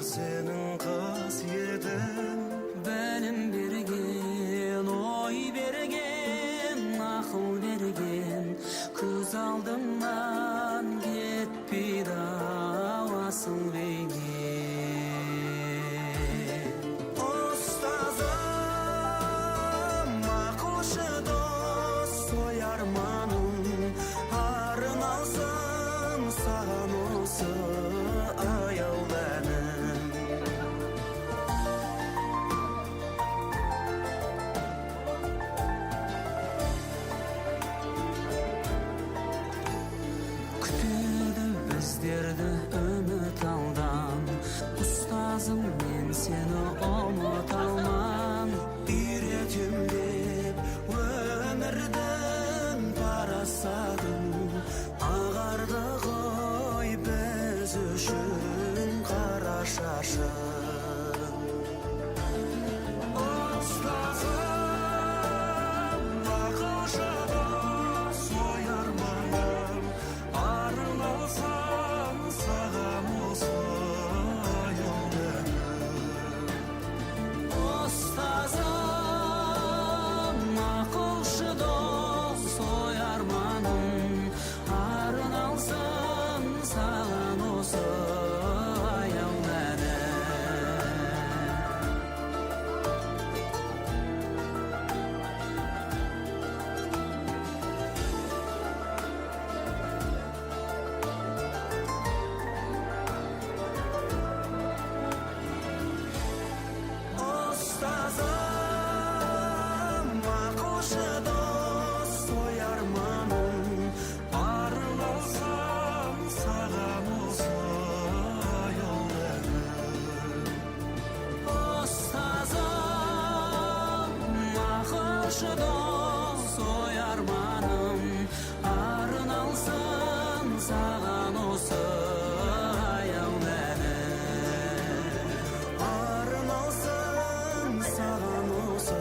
senin kasiyetin. Benim bergen, oy bergen, akıl bergen, köz aldımdan gitpi davasın beygen. Ustazım, akılşı dost, soyarmanım, arın alsın sağan olsa ayav benim. Kütüldü bizlerdi ümit aldan, ustazım men seni umut alman. Yüreğim dep ömürden parasadım, ağardı koy biz üçün kara şaşın. Ustazım, akılşı dost, soyarmanım, arın olsan sağam olsa yol benim. Ustazım, akılşı dost, soyarmanım, arın alsın sağan olsa ayav benim. Ustazım, akılşı dost, soyarmanım, arın olsam sağam olsa yol benim. Ustazım, akılşı dost, soyarmanım, arın alsın sağan olsa ayav benim. Arın olsun sağan olsa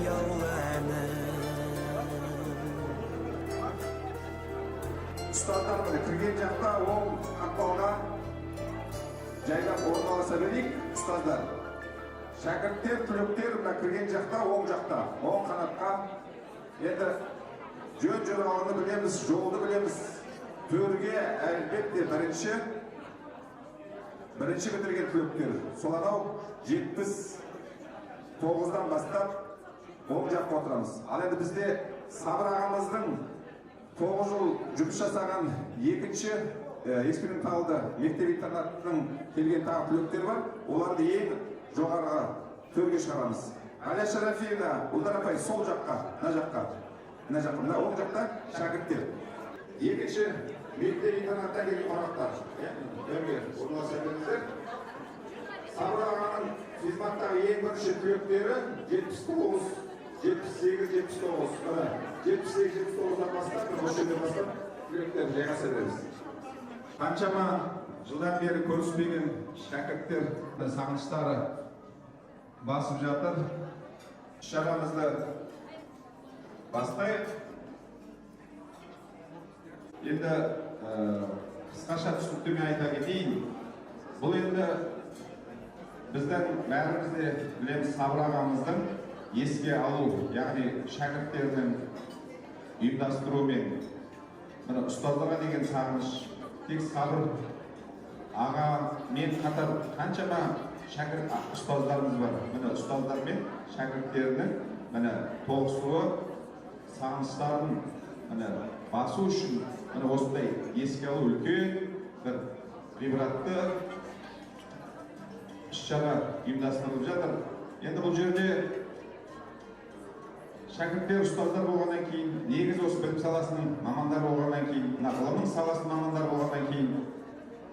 yol benim. Ustazlar mine kirgen jakta oң qaqbog'ga jaylab o'rin olsa beraylik. Ustozlar, shogirdlar, tuluklar mine kirgen jakta oң jakta, oң qanatqa. Endi jo'rog'ini bilamiz, yo'lni bilamiz. To'rga albatta birinchi bitirgan tuluklar. So'lanov 79dan boshlab oң jakqa o'tiramiz. Al endi bizde Sabir ağamızning 9 yıl жұмыс жасаған екінші эксперименталды мектеп интернатының келген тағы түлектер бар. Оларды ең жоғарыға төрге шығарамыз. Аля Шарафиевна, Ұлдар апай сол жаққа, мына жаққа, мына оң жақта шәкірттер. Екінші мектеп интернаттан келген қонақтар. Төрге орналаса беріңіздер. Сабыр ағаның хизматтағы ең бірінші түлектері 79, 78-79, 78-79'dan бастап, осы жерден бастап түлектер жайғаса береміз. Қаншама жылдан бері көріспеген шәкірттер сағыныштары басып жатыр. Шарамызды бастайық. Енді қысқаша түсініктеме айта кетейін. Бұл енді біздің бәріміз де білеміз Сабыр ағамыздың еске алу, яғни шәкірттердің ұйымдастыруымен мына ұстаздарға деген сағыныш. Тек Сабыр аға мен қатар қаншама шәкірт ұстаздарымыз бар. Мына ұстаздар мен шәкірттерінің мына тоғысуы, сағыныштарын мына басу үшін мына осындай еске алу үлкен бір ғибратты іс-шара ұйымдастырылып жатыр. Енді бұл жерде шәкірттер, ұстаздар болғаннан кейін, негіз осы білім саласының мамандар болғаннан кейін, ғылымның саласының мамандар болғаннан кейін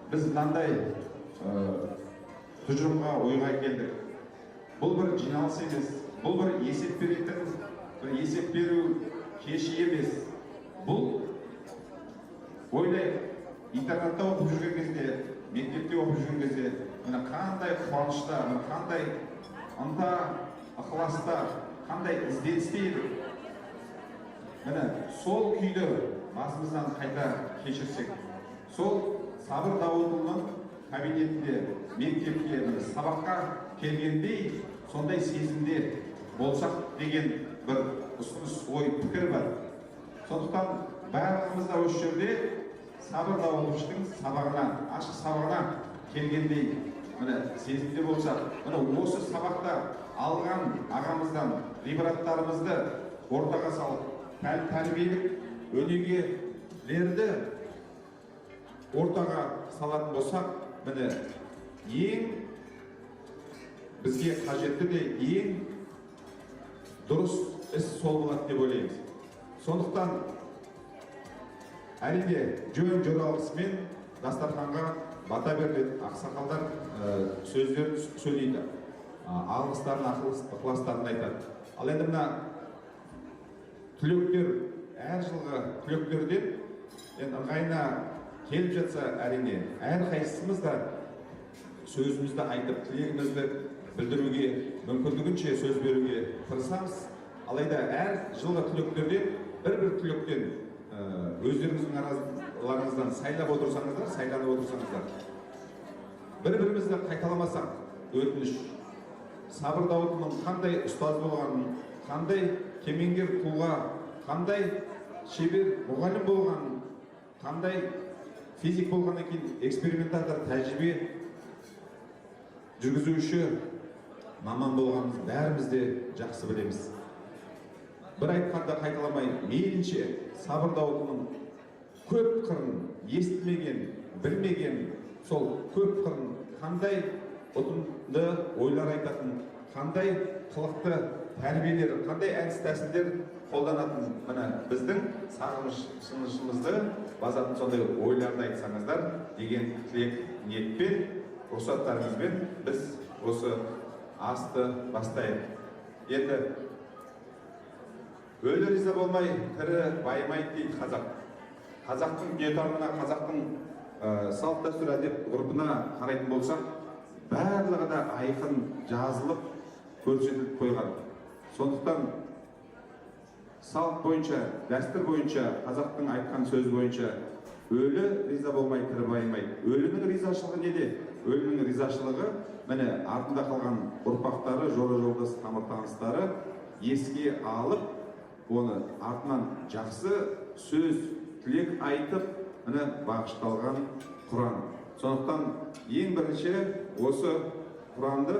біз мынандай тұжырымға ойға келдік. Бұл бір жиналыс емес, бұл бір есеп беретін, бір есеп беру кеші емес. Бұл ойлайық, интернатта оқып жүрген кезде, мектепте оқып жүрген кезде, мына қандай қуанышта, қандай ынта ықыласта, қандай ізденісте едік. Міне сол күйді басымыздан қайта кешірсек, сол Сабыр Дауытұлының кабинетінде, мектепке, сабаққа келгендей, сондай сезімде болсақ деген бір ұсыныс, ой, пікір бар. Сондықтан барлығымыз да осы жерде Сабыр Дауловичтің сабағына, ашық сабағына келгендей сезімде болсақ, осы сабақта алған ағамыздан ғибраттарымызды ортаға салып, тәрбиелік өнегелерді ортаға салатын болсақ, ең бізге қажетті де ең дұрыс іс сол болады деп ойлаймыз. Сондықтан әрине жөн жоралғысымен дастарханға бата беріледі, ақсақалдар сөздерін сөйлейді, алғыстарын, ықыластарын айтады. Ал енді мына түлектер, әр жылғы түлектерден ыңғайына келіп жатса, әрине әр қайсымыз да сөзімізді айтып, тілегімізді білдіруге, мүмкіндігінше сөз беруге тырысамыз. Алайда әр жылғы түлектерден бір түлектен өздеріңіздің араларыңыздан сайланып отырсаңыздар, бір-бірімізді қайталамасақ, өтініш, Сабыр Дауловтың қандай ұстаз болғанын, қандай кемеңгер тұлға, қандай шебер мұғалім болғанын, қандай физик болғаннан кейін экспериментатор, тәжірибе жүргізуші маман болғанымыз бәріміз де жақсы білеміз. Бір айтқанда қайталамай, мейлінше Сабыр Дауловтың көп қырын, естімеген, білмеген, сол көп қырын қандай ұтымды ойлар айтатын, қандай қылықты тәрбиелер, қандай әдіс тәсілдер қолданатын, біздің сағынышымызды базатын сондай ойларды айтсаңыздар деген тілек ниетпен, рұқсаттарыңызбен біз осы асты бастайық. Енді өлі риза болмай, тірі байымайды дейді қазақ. Қазақтың дүниетанымына, қазақтың салт дәстүр әдет ғұрпына қарайтын болсақ, барлығы да айқын жазылып, көрсетіліп қойған. Сондықтан салт бойынша, дәстүр бойынша, қазақтың айтқан сөз бойынша өлі риза болмай, тірі байымайды. Өлінің ризашылығы неде? Өлінің ризашылығы, артында қалған ұрпақтары, жора-жолдас, тамыр-таныстары еске алып, оны артынан жақсы сөз, тілек айтып, бағышталған Құран. Сондықтан ең бірінші осы Құранды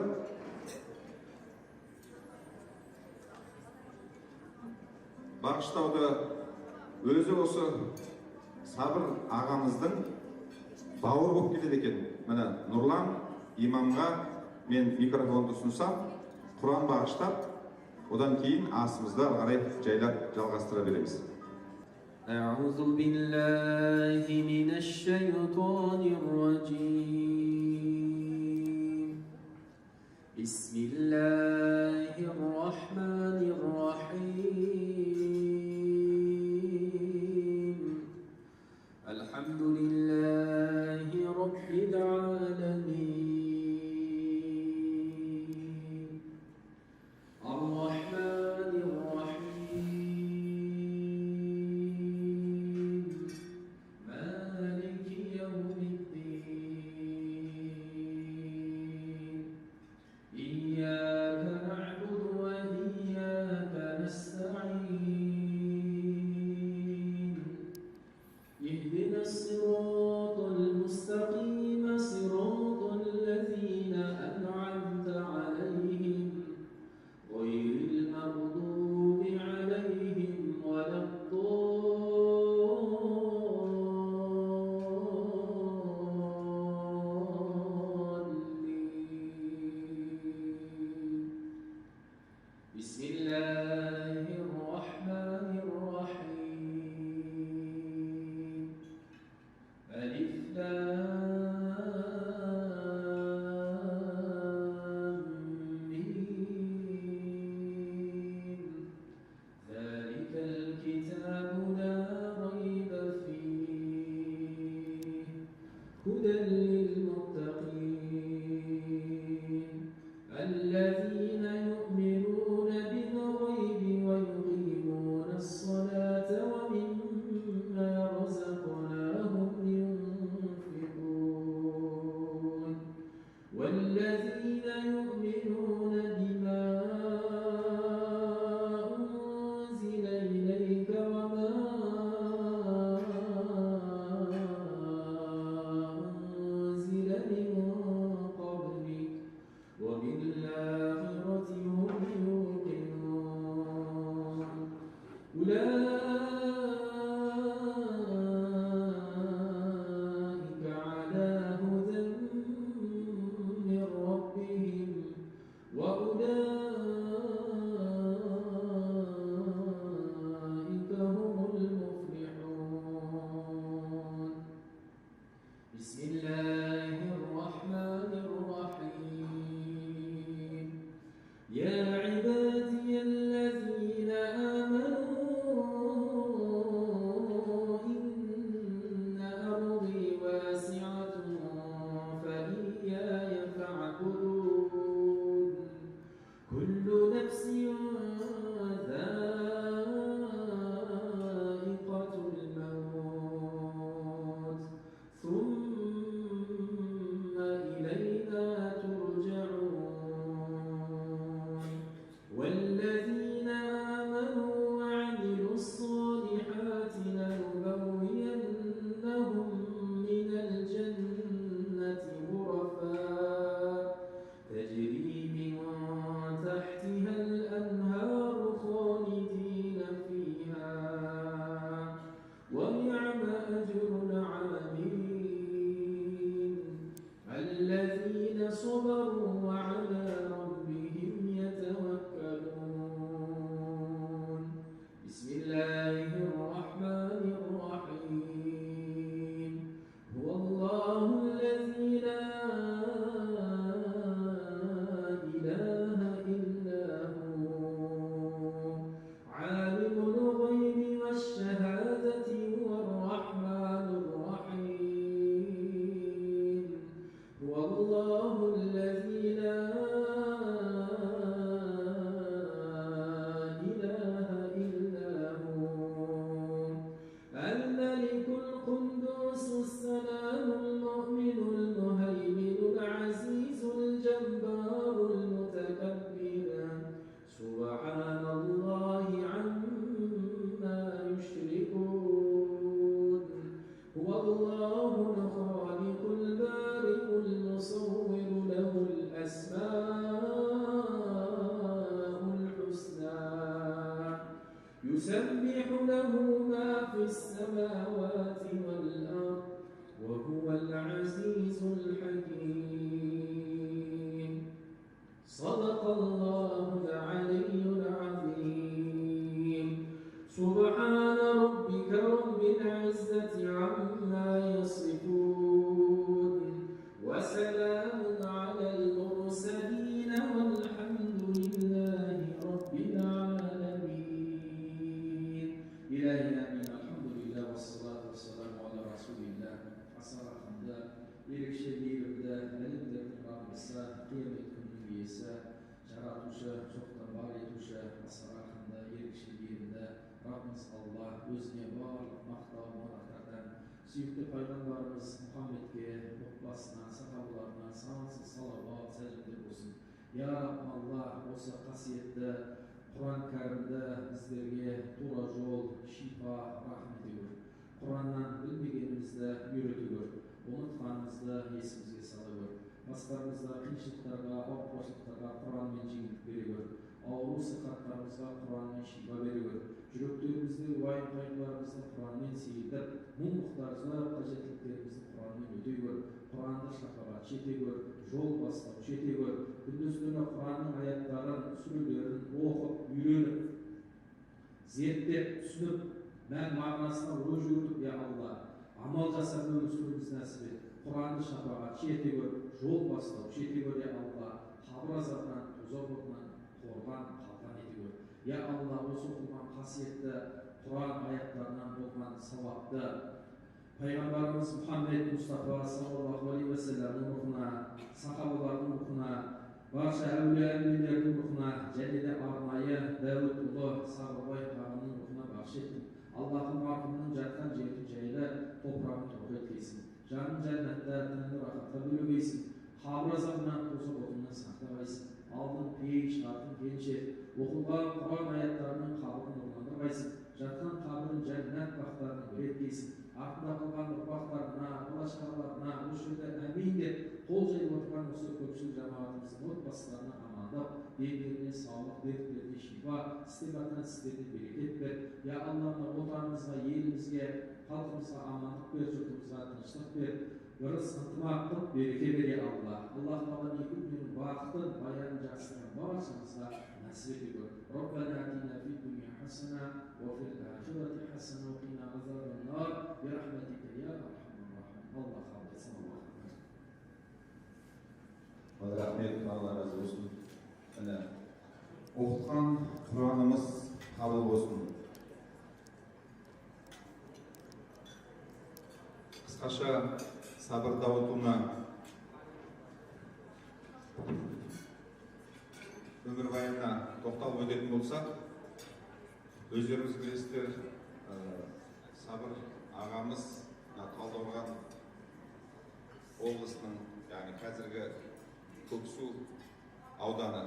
бағыштауды өзі осы Сабыр ағамыздың бауыр болып келеді екен. Нұрлан имамға мен микрофонды ұсынсам, Құран бағыштап, одан кейін асымызды қарай жайлап жалғастыра береміз. أعوذ بالله من الشيطان الرجيم بسم الله الرحمن الرحيم الحمد لله رب العالمين الرحمن الرحيم مالك يوم الدين إياك نعبد وإياك نستعين اهدنا الصراط المستقيم صراط الذين أنعمت عليهم غير المغضوب عليهم ولا الضالين بسم الله الرحمن الرحيم ألف لام ميم ذلك الكتاب لا ريب فيه هدى للمتقين الذين يؤمنون بالغيب ويقيمون الصلاة ومما رزقناهم ينفقون والذين آمنوا وعملوا الصالحات لنبوينهم من الجنة غرفا تجري من تحتها الأنهار خالدين فيها ونعم أجر العاملين الذين صبروا وعلى ربهم يتوكلون بسم الله الرحمن الرحيم هو الله الذي لا إله إلا هو عالم الغيب والشهادة هو الرحمن الرحيم هو الله الذي لا إله إلا هو الملك القدوس السلام المؤمن المهيمن العزيز الجبار المتكبر سبحان الله عما يشركون هو الله الخالق البارئ المصور له الأسماء الحسنى يسبح له ما في السماوات والأرض وهو العزيز الحكيم صدق الله العلي العظيم سبحان ربك رب العزة عما يصفون وسلام على المرسلين والحمد لله رب العالمين إلهي آمين الحمد لله والصلاة والسلام على رسول الله asaraqında erişebilirde elimde Rabbisa kıyamet günü ise yaratuşa çoktan var etuşa asaraqında erişebilirde Rabbimiz Allah özüne bağlı maqtav murakatan süyükte Peygamberimiz Muhammed'e okbasına, sahabalarına sağlıksız salavat selamlar olsun. Ya Rabbim Allah olsa kasiyette Kur'an-ı Kerim'de bizlerge tura yol, şifa, rahmet ediyor. Kur'an'dan bilmegenimizde yürütüyor. Unutkanımızda esimizge salıyor. Başlarımızda kıyışlıklarga, avukbaşlıklarga Kur'an'ın jengillik veriyor. Ağrı sıkatlarımızga Kur'an'ın şifa veriyor. Yüreklerimizde vayın kayıplarımızda Kur'an'ın seyirdir. Mumluklarımızda kajetliklerimizi Kur'an'ın ödüyor. Kur'an'da şakalar çetiyor. Yol bastı çetiyor. Gündüzlerine Kur'an'ın ayetlerin, sürülerin okup, yürüyüp, ziyettep, түсініп, мән мағынасына ой жүгірдік, я Алла. Амал жасап өмір сүруіміз нәсіп ет. Құранды шапағат жете көр, жол бастау жете көр, я Алла. Қабір азабынан, тозақ отынан қорған, қалған ете көр. Я Алла, осы оқылған қасиетті Құран аяттарынан болған сауапты Пайғамбарымыз Мұхаммед Мұстафа саллаллаху алейхи ва салламның рухына, сахабалардың рухына, барша әулие әмбиелердің рухына, және де арнайы Дәуіт ұлы Сабырбай ағамның рухына бағыш еттім. Аллахым марқұмның жатқан жерін жайлы топырағын тоқ еткейсін. Жанын жәннатта тынды рахатқа бөлегейсін. Қабір азабынан тозақ отынан сақтағайсың. Алдын пейіш, артын кеншер, оқылған Құран аяттарының қабірін нұрландырғайсың. Жатқан қабірін жәннат бақтарына бір еткейсін. Артында қалған ұрпақтарына, бала-шағаларына, осы жерде әмин деп қол жайып отырған осы көпшіл жамағатымыздың отбасыларына амандап, денлеріне саулық, дерттеріне шипа, істеп жатқан істеріне берекет бер. Я Аллах'на отанымызға, елімізге, халқымызға амандық бер, жұртымызға тыныштық бер. Ырыс ынтымақтық береке бер, я Алла. Аллах Тағала екі күннің бақытын, баянын жақсылығын баршамызға нәсіп ете көр. Раббана атина фид дуния хасана ва фил ахирати хасана ва қина азабан нар бирахматика я архамар рахим. Аллах қабыл етсін. Рахмет, Алла разы болсын. Міне оқытқан Құранымыз қабыл болсын. Қысқаша Сабыр Дауытұлына өмірбаянына тоқталып өтетін болсақ, өздеріңіз білесіздер, Сабыр ағамыз Талдықорған облысының, яғни қазіргі Көксу ауданы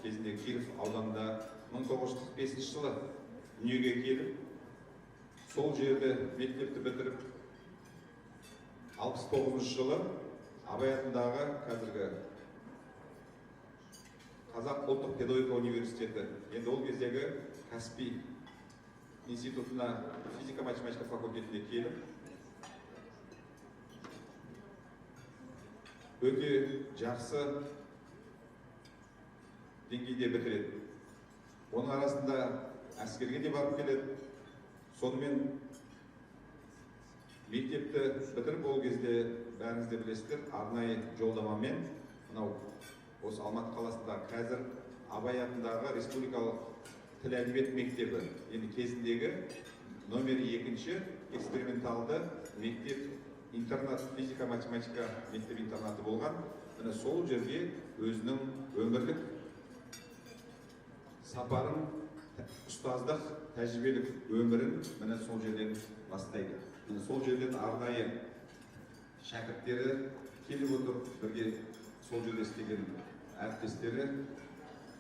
кезінде Киров ауданында 1945 жылы дүниеге келіп, сол жерде мектепті бітіріп, 69 жылы Абай атындағы қазіргі Қазақ ұлттық педагогика университеті, енді ол кездегі Каспий институтына физика-математика факультетіне келіп, өте жақсы деңгейде бітіреді. Оның арасында әскерге де барып келеді. Сонымен мектепті бітіріп, ол кезде бәріңіз де білесіздер, арнайы жолдамамен мынау осы Алматы қаласында қазір Абай атындағы республикалық тіл әдебиет мектебі, енді кезіндегі номер 2-ші эксперименталды мектеп интернат, физика-математика мектеп интернаты болған. Міне сол жерге өзінің өмірлік сапарын, ұстаздық, тәжірибелік өмірін міне сол жерден бастайды. Міне сол жерден арнайы шәкірттері келіп отыр, бірге сол жерде істеген әріптестері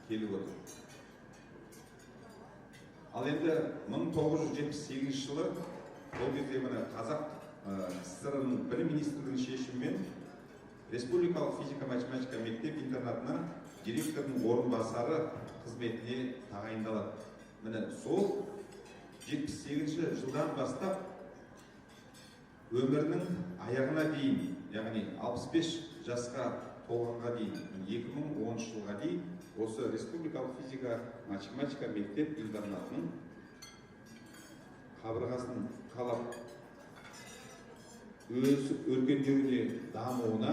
келіп отыр. Ал енді 1978 жылы ол кезде міне Қазақ СССР-ның білім министрлігінің шешімімен республикалық физика-математика мектеп интернатына директордың орынбасары қызметіне тағайындалады. Міне сол 78 жылдан бастап өмірінің аяғына дейін, яғни 65 жасқа толғанға дейін, 2010 жылға дейін осы республикалық физика-математика мектеп интернатының қабырғасын қалап өсіп өркендеуіне, дамуына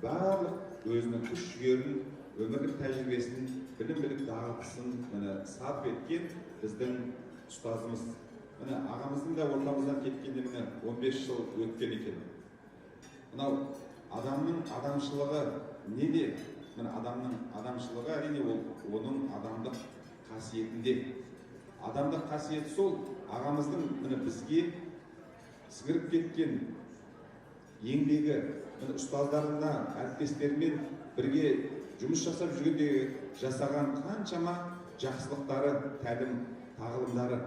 барлық өзінің күш-жігерін, өмірлік тәжірибесін, білім-білік дағдысын сарп еткен біздің ұстазымыз. Міне ағамыздың да ортамыздан кеткенде міне 15 жыл өткен екен. Мынау адамның адамшылығы неде? Міне адамның адамшылығы әрине ол оның адамдық қасиетінде. Адамдық қасиеті сол ағамыздың міне бізге сіңіріп кеткен еңбегі, ұстаздарына, әріптестерімен бірге жұмыс жасап жүргенде жасаған қаншама жақсылықтары, тәлім, тағылымдары.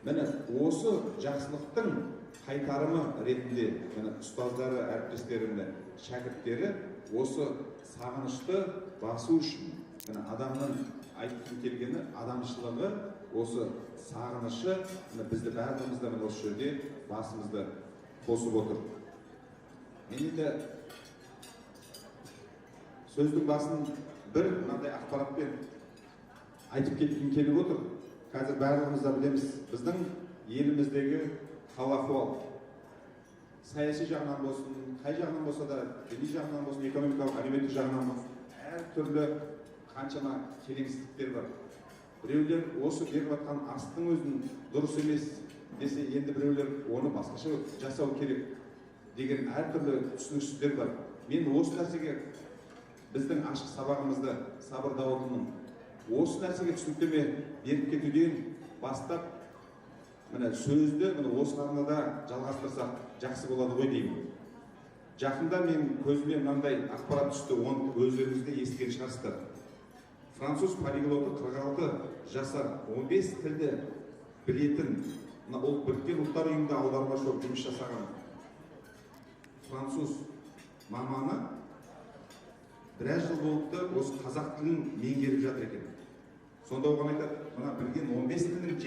Міне осы жақсылықтың қайтарымы ретінде ұстаздары, әріптестерінің шәкірттері осы сағынышты басу үшін адамның айтқым келгені адамшылығы, осы сағынышы бізді бәрімізді осы жерде басымызды қосып отыр. Мен енді сөздің басын бір мынандай ақпаратпен айтып кеткім келіп отыр. Қазір барлығымыз да білеміз, біздің еліміздегі хал-ахуал саяси жағынан болсын, қай жағынан болса да, діни жағынан болсын, экономикалық, әлеуметтік жағынан болсын, әртүрлі қаншама келеңсіздіктер бар. Біреулер осы беріп жатқан астың өзін дұрыс емес десе, енді біреулер оны басқаша жасау керек деген әртүрлі түсініксіздер бар. Мен осы нәрсеге біздің ашық сабағымызды, сабыр дауылының осы нәрсеге түсініктеме беріп кетуден бастап, сөзді осы арнада жалғастырсақ жақсы болады ғой деймін. Жақында мен көзіме мынандай ақпарат түсті, оны өздеріңіз де естіген шығарсыздар. Француз полиглоты 46 жасар, 15 тілді білетін, ол Біріккен ұлттар ұйымында аудармашы болып жұмыс жасаған француз маманы біраз жыл болыпты осы қазақ тілін меңгеріп жатыр екен. Сонда оған айтады, мына білген 15 тілін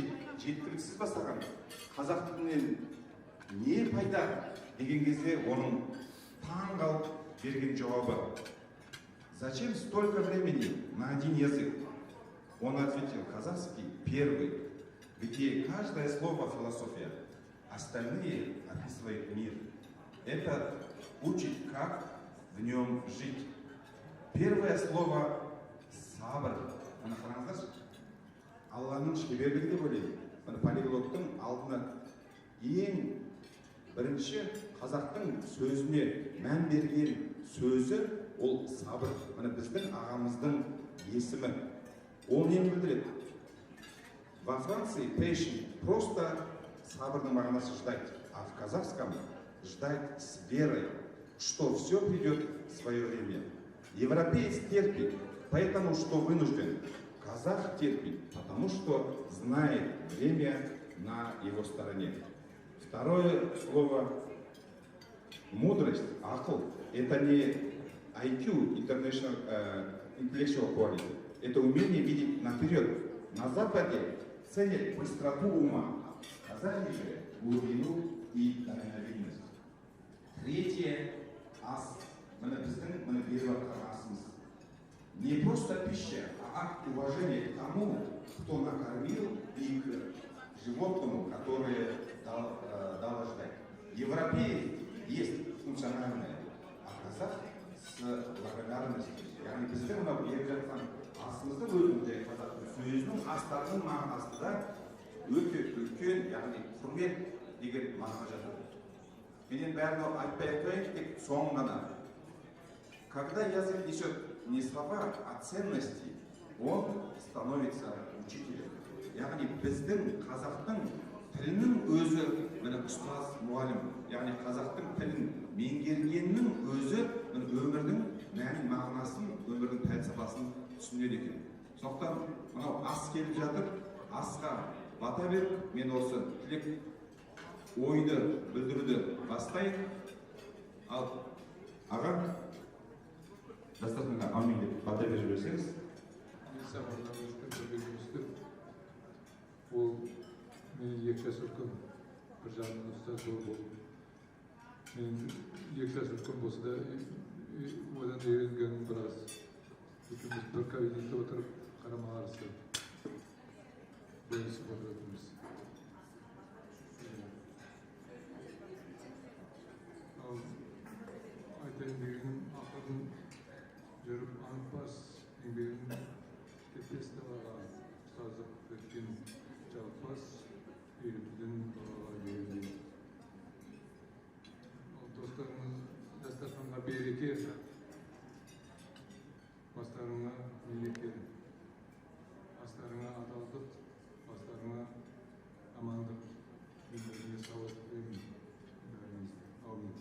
жеткіліксіз бастаған қазақ тілінен не пайда деген кезде оның таң қалып берген жауабы: зачем столько времени на один язык? Он ответил: казахский первый, где каждое слово философия, остальные описывают мир. Это учит, как в нем жить. Первое слово сабыр. Ана қараңыздаршы, Алланың шеберлігі деп ойлаймын. Полиглоттың алдына ең бірінші қазақтың сөзіне мән берген сөзі ол сабыр. Біздің ағамыздың есімі. Ол нені білдіреді? Во Франции patient просто сабырдың мағынасы ждать, а в казахском ждать с верой, что все придет в свое время. Европеец терпит, Поэтому что вынужден? Казах терпит, потому что знает время на его стороне. Второе слово мудрость, акл, это не IQ, Intellectual Quality. Это умение видеть наперед. На Западе ценят быстроту ума, а казахи же глубину и дальновидность. Третье – ас. Мы берем асмыс. Не просто пища, а акт уважения к тому, кто накормил, и к животному, которое дало ждать. Европеец есть функциональное, а казах с благодарностью. Яғни біздің мынау беріп жатқан асымызды өзінде қазақтың сөзінің астарының мағынасында өте үлкен, яғни құрмет деген мағына жатыр. Менен бәрін айтпай айтайын, тек соңын ғана. Когда язык несет не слова, а ценности, он становится учителем. Яғни біздің қазақтың тілінің өзі, міне ұстаз, мұғалім, яғни қазақтың тілін меңгергеннің өзі өмірдің мән мағынасын, өмірдің пәлсапасын түсінеді екен. Сондықтан мынау ас келіп жатыр, асқа бата беріп, мен осы тілек ойды білдіруді бастайын. Ал аға дастарханға амин деп бата беріп жіберсеңіз. Ол мен 2 жас үлкен, бір жағынан ұстаз болып. Мен 2 жас үлкен болса да, одан үйренгенім біраз. Екеуміз бір кабинетте отырып, қарама-қарсы бөлісіп отыратынбыз. Ал айтайын дегенім, ақырын жүріп анықпас еңбегін кетпес далаға ұстаздық еткен жалпас үйретуден балаға берілді. Достарымыз дастарханға береке, бастарыңа мереке, астарыңа адалдық, бастарыңа амандық, үйлеріңе сауат тілеймін. Аумин.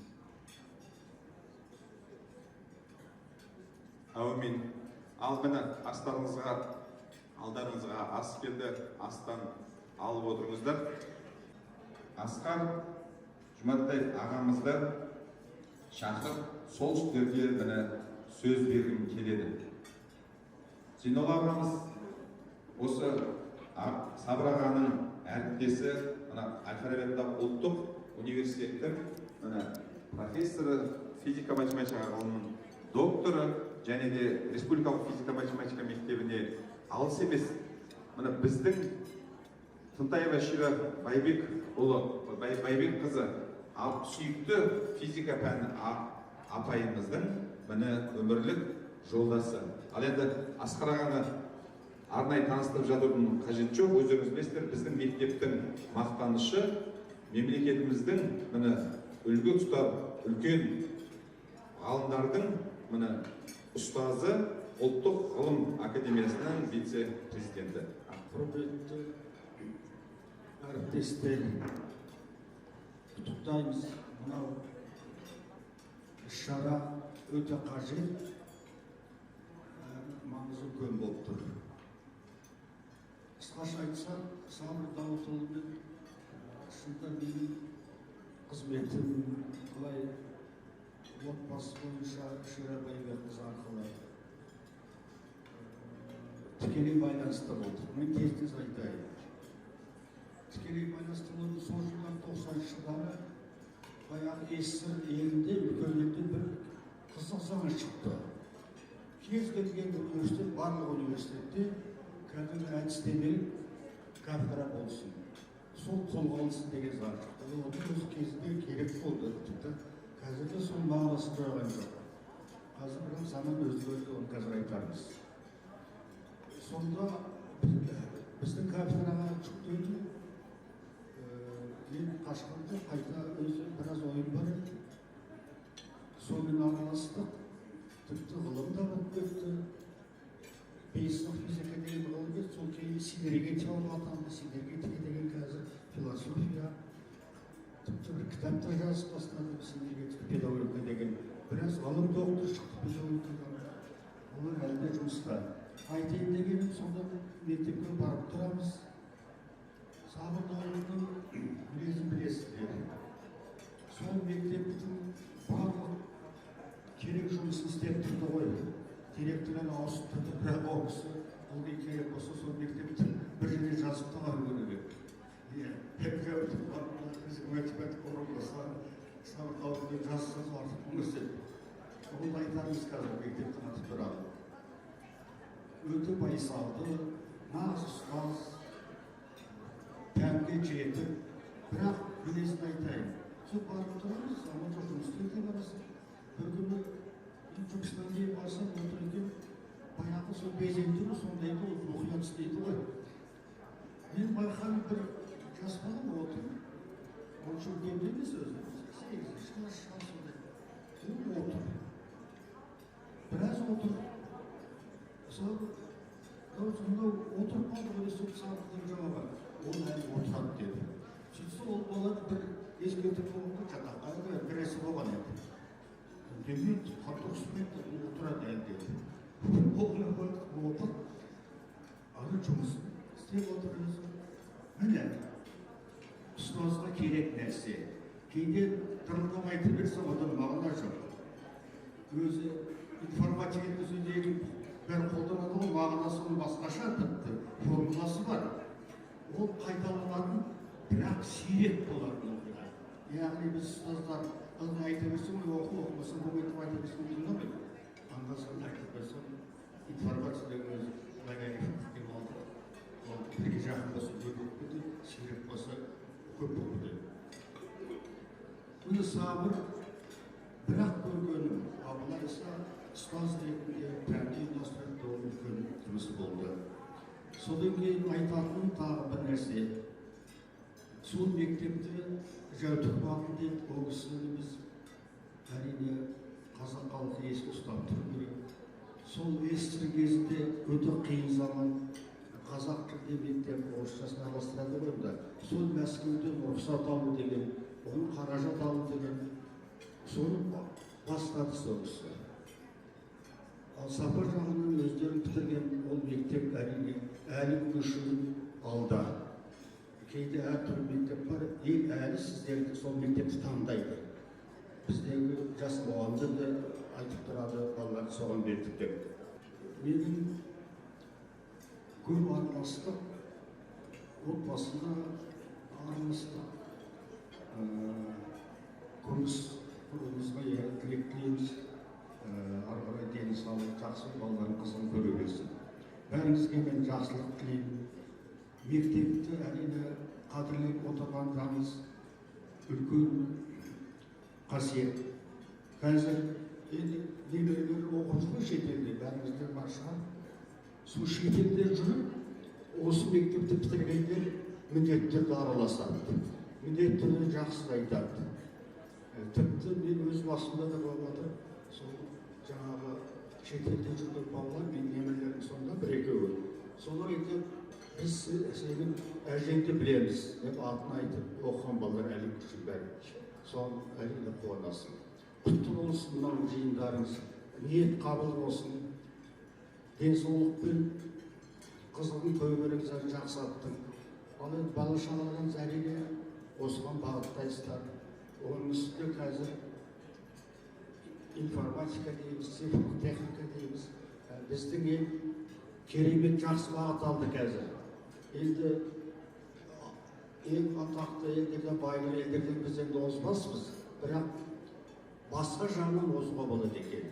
Аумин. Ал міне алдарыңызға ас келді, астан алып отырыңыздар. Асқар Жұматаев ағамызды шақырып, сол үстелге міне сөз бергім келеді. Зейнолла ағамыз осы Сабыр ағаның әріптесі, Әл-Фараби атындағы ұлттық университеттің профессоры, физика-математика ғылымының докторы, және де республикалық физика-математика мектебіне алыс емес. Мына біздің Тынтаева Шира Байбек қызы, сүйікті физика пәні апайымыздың міне өмірлік жолдасы. Ал енді Асқар ағаны арнайы таныстырып жатудың қажеті жоқ. Өздеріңіз білесіздер, біздің мектептің мақтанышы, мемлекетіміздің міне үлгі тұтар үлкен ғалымдардың міне ұстазы, ұлттық ғылым академиясының вице-президенті. Құрметті әріптестер, құттықтаймыз. Мынау іс-шара өте қажет, маңызы үлкен болып тұр. Қысқаша айтсам, Сабыр Дауытұлының шынында менің қызметім қалай отбасы бойынша Шира Байбек қызы арқылы тікелей байланысты болды. Мен тез айтайын. Тікелей байланысты болды. Сол жылдар 90-шы жылдары баяғы СССР елінде үлкен елде бір қызық заң шықты. Кез келген университет, барлық университетте кәдімгі әдістемелік кафедра болсын. Сол қолға алынсын деген заң шықты. Ол өз кезінде керек болды. Қазірде сол мағынасы қойған жоқ. Қазір бір заман өзгерді, оны қазір айтармыз. Сонда біздің кафедраға жүктелді. Мен Қашқарда қайта өзі біраз ойым бар еді. Сонымен араластық. Тіпті ғылым да болып кетті. Бейсінов физика деген ғылым еді. Сол кейін синергетика атанды. Синергетика деген қазір философия. Тіпті бір кітапта жазып бастады, синергетика педагогика деген. Біраз ғылым доктор шықты педагогикадан. олар әлі де жұмыста. Айтайын дегенім, сонда мектепке барып тұрамыз. Сабыр ауылының білесіздер. Сол мектептің барлық керек жұмысын істеп тұрды ғой. Директорын ауыстырды, бірақ ол кісі ылғи керек болса сол мектептің бір жерге жазып тағар керек. Математика орынбаса, сабыр ауылында жазса артық болмас еді. Оны айтарымыз қазір мектептің атып тұрады. Өте байсалды, нағыз ұстаз, пәнге жетіп, бірақ білесін айтайын. Сол барып тұрамыз, амалда жұмыс істеуге барасың. Бір күні жұмыстан кейін барсам, отыр екен, баяғы сол безендіру сондайды ол мұқият істейді ғой. Мен байқаным бір жас балам отыр. Ол жүргенде емес өзі. 8 класс шығар сондай. Ол отыр. Біраз отыр. Сонда отырып қалды ғой, сол сабырдың жауабы. Ол әлі отырады деді. Сөйтсе ол бала бір ескертіп болған жатаққа біресі болған еді. Демейді, қатты ұспайды, отырады әлі деді. Ол отыр. Ары жұмысын істеп отырыңыз. Міне, ұстазға керек нәрсе. Кейде тырылдап айтып берсе, одан мағына жоқ. Өзі информатика сөздегі бәрі қолданады ғой, мағынасы басқаша тіпті формуласы бар. Ол қайталанатын, бірақ сирек болатын оқиға. Яғни біз ұстаздар ылғи айта берсем, оқымасам бұл айтып айта берсем тыңдамайды. Аңғасын айтып берсем, информация деген өзі ол бірге жақын болса көп өтеді, сирек болса көп өтеді. Бұны сабыр, бірақ көргенім, абылайса ұстаз ретінде пәнді ұйымдастырып үлкен жұмысы болды. Содан кейін айтатыным тағы бір нәрсе. Сол мектепті Жәутік бағын деп, ол кісіні біз әрине қазақ халқы еске ұстап тұру керек. Сол естір кезінде өте қиын заман қазақ тілде мектеп орысшасын араластырады ғой да. Сол Мәскеуден рұқсат алу деген, оны қаражат алу деген, соны бастады сол кісі. Ал сапар жағынан өздерін бітірген ол мектеп әрине әлі күнге шейін алда. Кейде әртүрлі мектеп бар, әлі сіздерді сол мектепті таңдайды. Біздегі жас мұғалімдер де айтып тұрады, балаларды соған бердік деп. Менің көп араластық, отбасында араластық, күміс құруымызға тілек тілейміз. Ары қарай дені саулық жақсы, балалардың қызығын көре берсін. Бәріңізге мен жақсылық тілеймін. Мектепті әрине қадірлеп отырғандарыңыз үлкен қасиет. Қазір немерелер оқып жүр шетелде, бәріңіздер бар шығар. Сол шетелде жүріп, осы мектепті бітіргендер міндеттерді араласады. Міндеттерді жақсы айтады. Тіпті мен өз басымда да болып отыр. Сол жаңағы шетелде жүрген балалар, мен немелердің сонда бір-екеуі. Солар айтып, біз сенің әжеңді білеміз деп атын айтып оқыған балалар әлі күші бәрі. Соны әрине қуанасың. Құтты болсын мынау жиындарыңыз, ниет қабыл болсын, денсаулықпен қызығын көбіріңіздер жақсарттың. Ал енді бала-шағаларыңыз әрине осыған бағыттайсыздар. Оның үстінде қазір информатика дейміз, цифрлық техника дейміз. Біздің ел керемет жақсы бағыт алды қазір. Енді ең атақты елдерден, байлы елдерден біз енді озбаспыз, бірақ басқа жағынан озуға болады екен.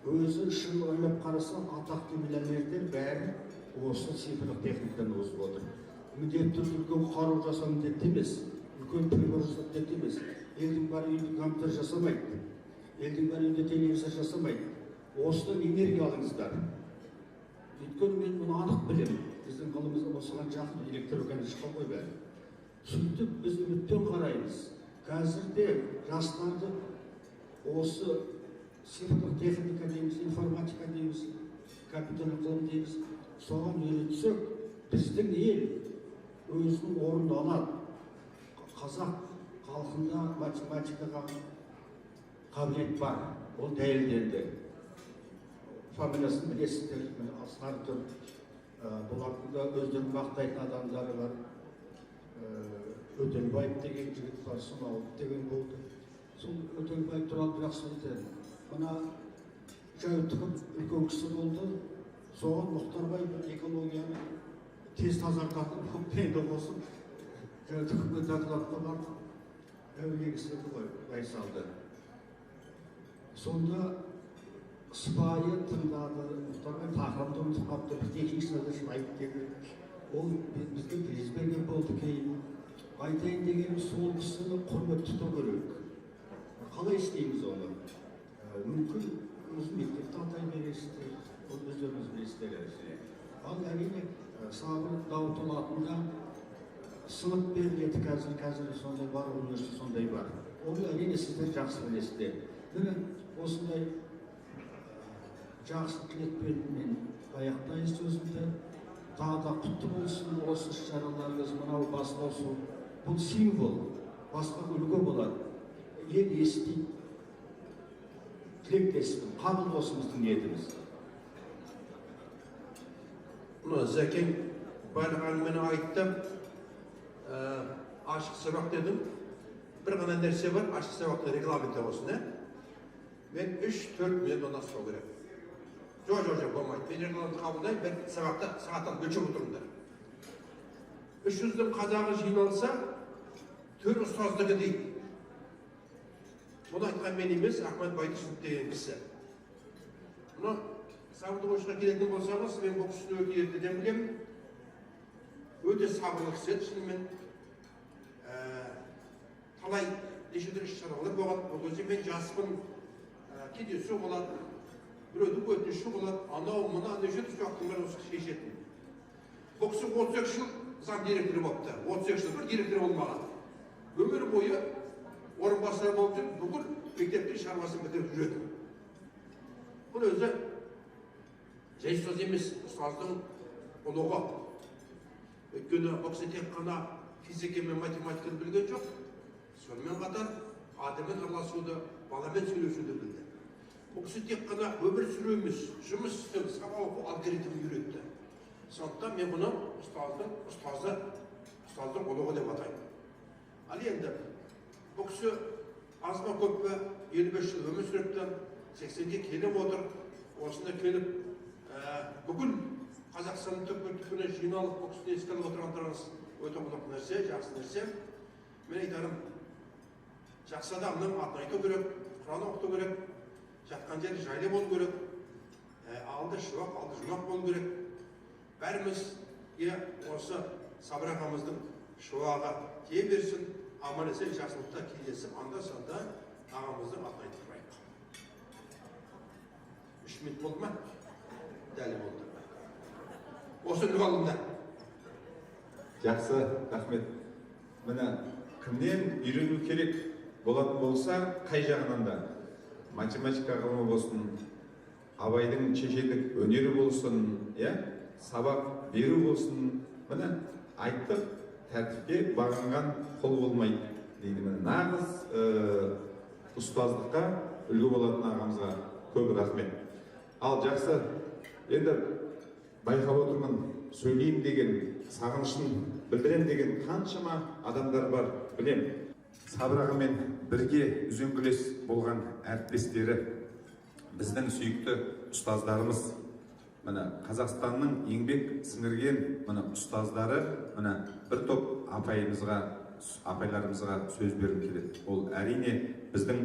Өзі шын ойлап қарасақ, атақты миллионерлер бәрі осы цифрлық техникадан озып отыр. Міндетті үлкен қару жасау міндетті емес, үлкен прибор жасау міндетті емес. Елдің бар үйінде компьютер жасамайды, елдің бар үйінде телевизор жасамайды. Осыдан энергия алыңыздар. Өйткені мен мұны анық білемін. Біздің ғылымымызда осыған жақын электроганы шыққан ғой бәрі. Сөйтіп біз үмітпен қараймыз. Қазірде жастарды осы цифрлық техника дейміз, информатика дейміз, компьютерлік ғылым дейміз, соған үйретсек, біздің ел өзінің орнын алады. Қазақ халқында математикаға қабілет бар, ол дәлелденді. фамилиясын білесіздер, Сарытөбе. Бұлардың да өздерін мақтайтын адамдары бар. Өтелбаев деген жігіт бар, Смағұлов деген болды. Сол Өтелбаев туралы бір жақсы айтады. Мына Жәутіков үлкен кісі болды. Соған Мұхтарбай бір экологияны тез тазартатын болып енді қосып, Жәутіковке докладқа барды. Әуелгі кісілерді ғой, Байсалды. Сонда сыпайы тыңдады, Мұхтарбай тақырыпты ұмытып қалыпты, бір техникасына да шын айтып келді. Ол бізге приз берген болды кейін. Айтайын дегенім сол кісіні құрмет тұту керек. Қалай істейміз оны? Мүмкін өзі мектепті атай бересіздер, өздеріңіз білесіздер. Ал әрине Сабыр Даутұлы атында сынып беріледі қазір сондай бар, университет сондай бар. Оны әрине сіздер жақсы білесіздер. Міне осындай жақсы тілекпен мен аяқтайын сөзімді. Тағы да құтты болсын осы іс-шараларыңыз, мынау басқосу. Бұл символ, басқа үлгі болады. Ел естиді, тілектеспін, қабыл болсын біздің ниетіміз. Зәкең барлық әңгімені айтты. Ашық сабақ дедім. Бір ғана нәрсе бар, ашық сабақта регламенті болсын. Мен 3-4 минут онdan ұстау керек. Жоқ, болмайды. Мен регламентті қабылдаймын, бір сағаттан бөлшек отырыңдар. 300-дің қазағы жиналса, 4 ұстаздығы дейді. Бұны айтқан мен емес, Ахмет Байтұрсынов деген кісі. Бұны сабырды қойшыға келетін болсаңыз, мен бұл кісіні өте ертеден білемін. Өте сабырлы кісі еді, шынымен. Талай нешедір іс-шаралар болған. Бұл кезде мен жаспын, кездесу болады, біреудің өтініші болады, анау, мына нешедір сұрақтың бәрін осы шешетін. Бұл кісі 32 жыл заң директоры болыпты. 32 жыл бір директор болмаған. Өмір бойы орынбасар болып жүріп, бүкіл мектептің шаруасын бітіріп жүретін. Бұл өзі жай сөз емес, ұстаздың ұлығы. Өйткені бұл кісі тек қана физика мен математиканы білген жоқ. Сонымен қатар адаммен араласуды, баламен сөйлесуді білді. Бұл кісі тек қана өмір сүру емес, жұмыс істеу, сабақ оқу алгоритмін үйретті. Сондықтан мен бұны ұстаздың ұлығы деп атаймын. Ал енді бұл кісі аз ба көп пе 55 жыл өмір сүріпті, 80-ге келіп отыр. Осында келіп бүкіл Қазақстанның түкпір-түкпіріне жиналып бұл кісіні еске алып отырғандарыңыз өте ұлық нәрсе, жақсы нәрсе. Мен айтарым, жақсы адамның атын айту керек, Құран оқыту керек, жатқан жері жайлы болу керек, алды шуақ, алды жұмақ болу керек. Бәріміз осы Сабыр ағамыздың шуағы тие берсін, аман-есен жақсылықта кездесіп, анда-санда ағамыздың атын айтып тұрайық. 3 минут болды ма? Дәл болды. Осы үлгі алыңдар. Жақсы, рахмет. Міне, кімнен үйрену керек болатын болса, қай жағынан да математика ғылымы болсын, абайдың шешендік өнері болсын, сабақ беру болсын, міне, айттық, тәртіпке бағынған қол болмайды дейді. Міне, нағыз ұстаздыққа үлгі болатын ағамызға көп рахмет. Ал жақсы, енді байқап отырмын, сөйлейім деген, сағынышын білдірем деген қаншама адамдар бар, білем. Сабыр ағамен бірге үзеңгілес болған әріптестері, біздің сүйікті ұстаздарымыз, міне Қазақстанның еңбек сіңірген міне ұстаздары, міне бір топ апайларымызға сөз беріп келеді. Ол әрине біздің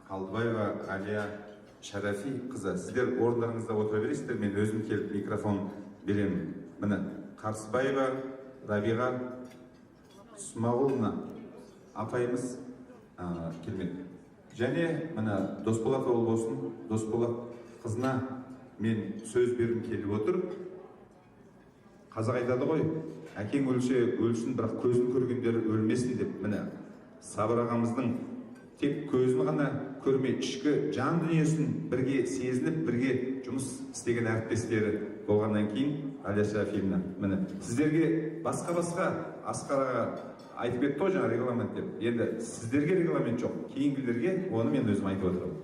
Қалдыбаева Ғалия Шарафи қызы. Сіздер орындарыңызда отыра бересіздер, мен өзім келіп микрофон беремін. Міне Қарсыбаева Рабиға Смағұловна апайымыз келмеді. Және міне Досболат ол болсын, Досболат қызына мен сөз берім келіп отыр. Қазақ айтады ғой, әкең өлсе өлсін, бірақ көзін көргендер өлмесін деп. Міне Сабыр ағамыздың тек көзін ғана көрмей, ішкі жан дүниесін бірге сезініп, бірге жұмыс істеген әріптестері болғаннан кейін, Ғалия Шарафиевна, міне сіздерге басқа Асқарға айтып кетті ғой жаңа регламент деп. Енді сіздерге регламент жоқ, кейінгілерге оны мен өзім айтып отырамын.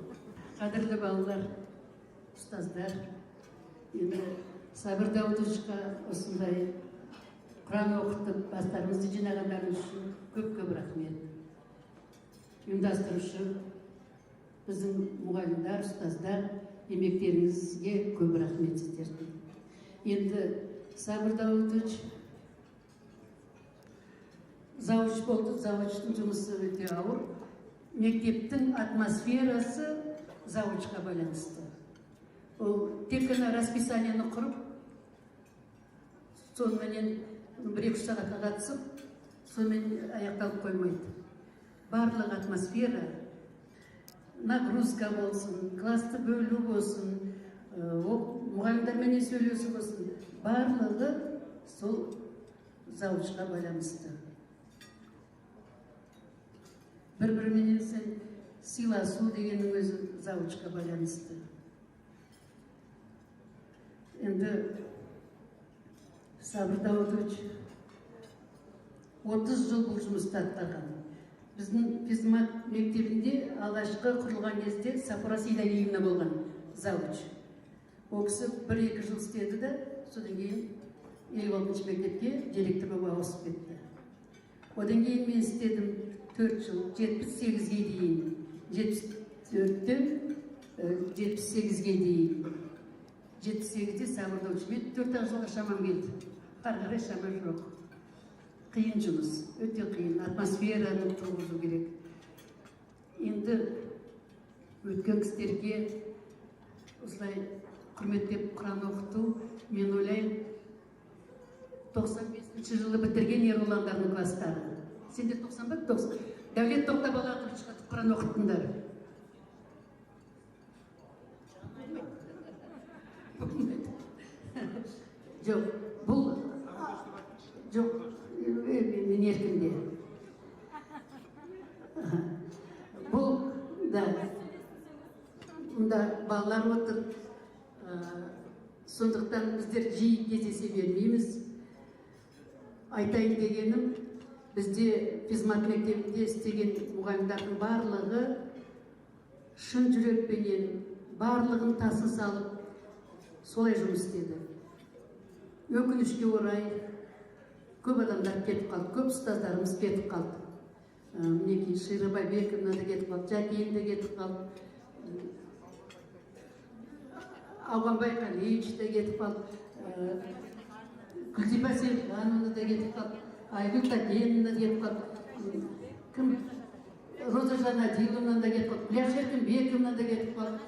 Қадірлі балалар, ұстаздар, Енді Сабыр Даудовичқа осындай Құран оқытып, бастарымызды жинағандарыңыз үшін көп рахмет. Ұйымдастырушы, біздің мұғалімдар, ұстаздар, еңбектеріңізге көп рахмет сіздерге. Енді Сабыр Даудович завуч болды, завучтың жұмысы өте ауыр. Мектептің атмосферасы завучқа байланысты. Ол тек қана расписаниені құрып, сонымен 1-2 сағатқа қатысып, сонымен аяқталып қоймайды. Барлық атмосфера, нагрузка болсын, класты бөлу болсын, мұғалімдермен сөйлесу болсын, барлығы сол завучқа байланысты. Бір-біріменен сен сыйласу дегеннің өзі завучқа байланысты. Енді Сабыр Даудович 30 жыл бұл жұмысты атқарған. Біздің физмат мектебінде алғашқы құрылған кезде Сапура Сейдалиевна болған завуч. Ол кісі 1-2 жыл істеді де, содан кейін 56 мектепке директор болып ауысып кетті. Одан кейін мен істедім 4 жыл, 78-ге дейін, 74-тен 78-ге дейін. 78-де Сабыр Даудовичмен 4 жылға шамам келді. Қарғарай шама жоқ. Қиын жұмыс, өте қиын, атмосфераны тұрғызу керек. Енді өткен кісілерге осылай құрметтеп Құран оқыту, мен ойлаймын, 95-ші жылы бітірген еруландардың кластары. Сенде 90 ба? 90. Дәулет Тоқтабала Құран оқыттыңдар. Жоқ, бұл жоқ, мен еркімде. Бұл да мұнда балалар отыр, сондықтан біздер жиі кездесе бермейміз. Айтайын дегенім, бізде физмат мектебінде істеген мұғалімдердің барлығы шын жүрекпенен барлығын тасын салып солай жұмыс істеді. Өкінішке орай көп адамдар кетіп қалды, көп ұстаздарымыз кетіп қалды. Мінекей Ширыбай Бековна да кетіп қалды, Жәкең де кетіп қалды, Ауғанбай Қалиевич те кетіп қалды, Күлзипа Сейілхановна да кетіп қалды, Айгүл Тәкенівна да кетіп қалды, Роза Жанадиловна да кетіп қалды, Күляш Еркінбековна да кетіп қалды,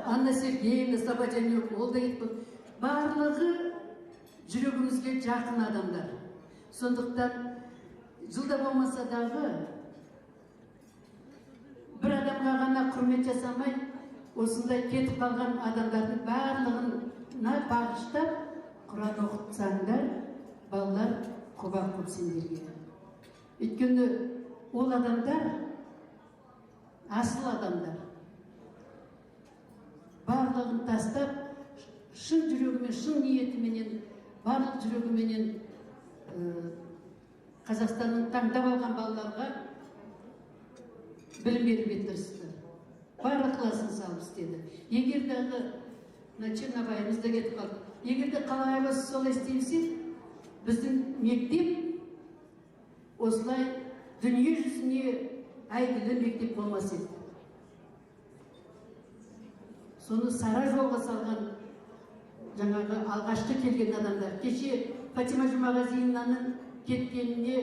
Анна Сергеевна Слободянюк ол да кетіп қалды. Барлығы жүрегімізге жақын адамдар. Сондықтан жылда болмаса дағы бір адамға ғана құрмет жасамай, осындай кетіп қалған адамдардың барлығына бағыштап Құран оқытсаңдар, балалар құба-құп сендерге. Өйткені ол адамдар асыл адамдар. Барлығын тастап, шын жүрегімен, шын ниетіменен, барлық жүрегіменен Қазақстанның таңдап алған балаларға білім беруге тырысты. Барлық ықыласын салып істеді. Егер дағы Чернобайымыз да кетіп қалды. Егер де қалай болса солай істемесе, біздің мектеп осылай дүние жүзіне әйгілі мектеп болмас еді. Соны сара жолға салған жаңағы алғашқы келген адамдар. Кеше Фатима Жұмағазиевнаның кеткеніне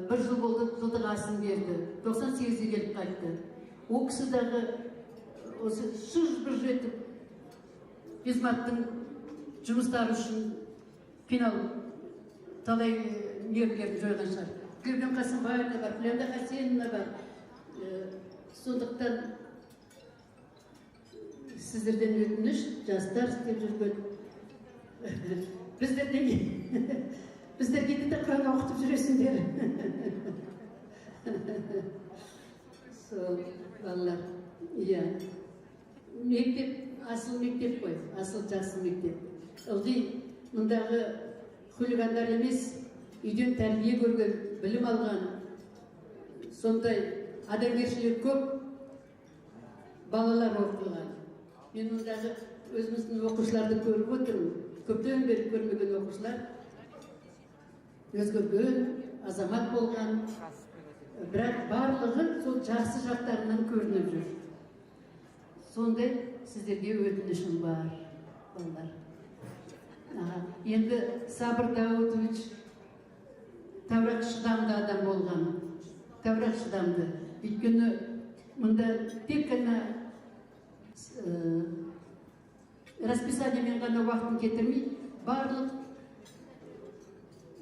1 жыл болды, жылдық асын берді. 98-ге келіп қайтты. Ол кісі дағы осы шыж-бір жетіп физматтың жұмыстары үшін финал талай нервілерін жойған шығар. Гүлген Қасымбаевна бар, Күләнда Хасеновна бар. Сондықтан сіздерден өтініш, жастар істеп жүрген. Біздерге де Құран оқытып жүресіңдер. Сол балалар. Иә. Мектеп, асыл мектеп қой, асыл жасыл мектеп. Ылғи мұндағы хулигандар емес, үйден тәрбие көрген, білім алған, сондай адамгершілігі көп балалар оқылған. Мен мұндағы өзіміздің оқушыларды көріп отырмын. Көптен бері көрмеген оқушылар өзгерген, азамат болған, бірақ барлығы сол жақсы жақтарынан көрініп жүр. Сондай сіздерге өтінішім бар, балалар. Енді Сабыр Даутович тәурақ шыдамды адам болған. Тәурақ шыдамды. Өйткені мұнда тек қана расписаниемен ғана уақытын кетірмей, барлық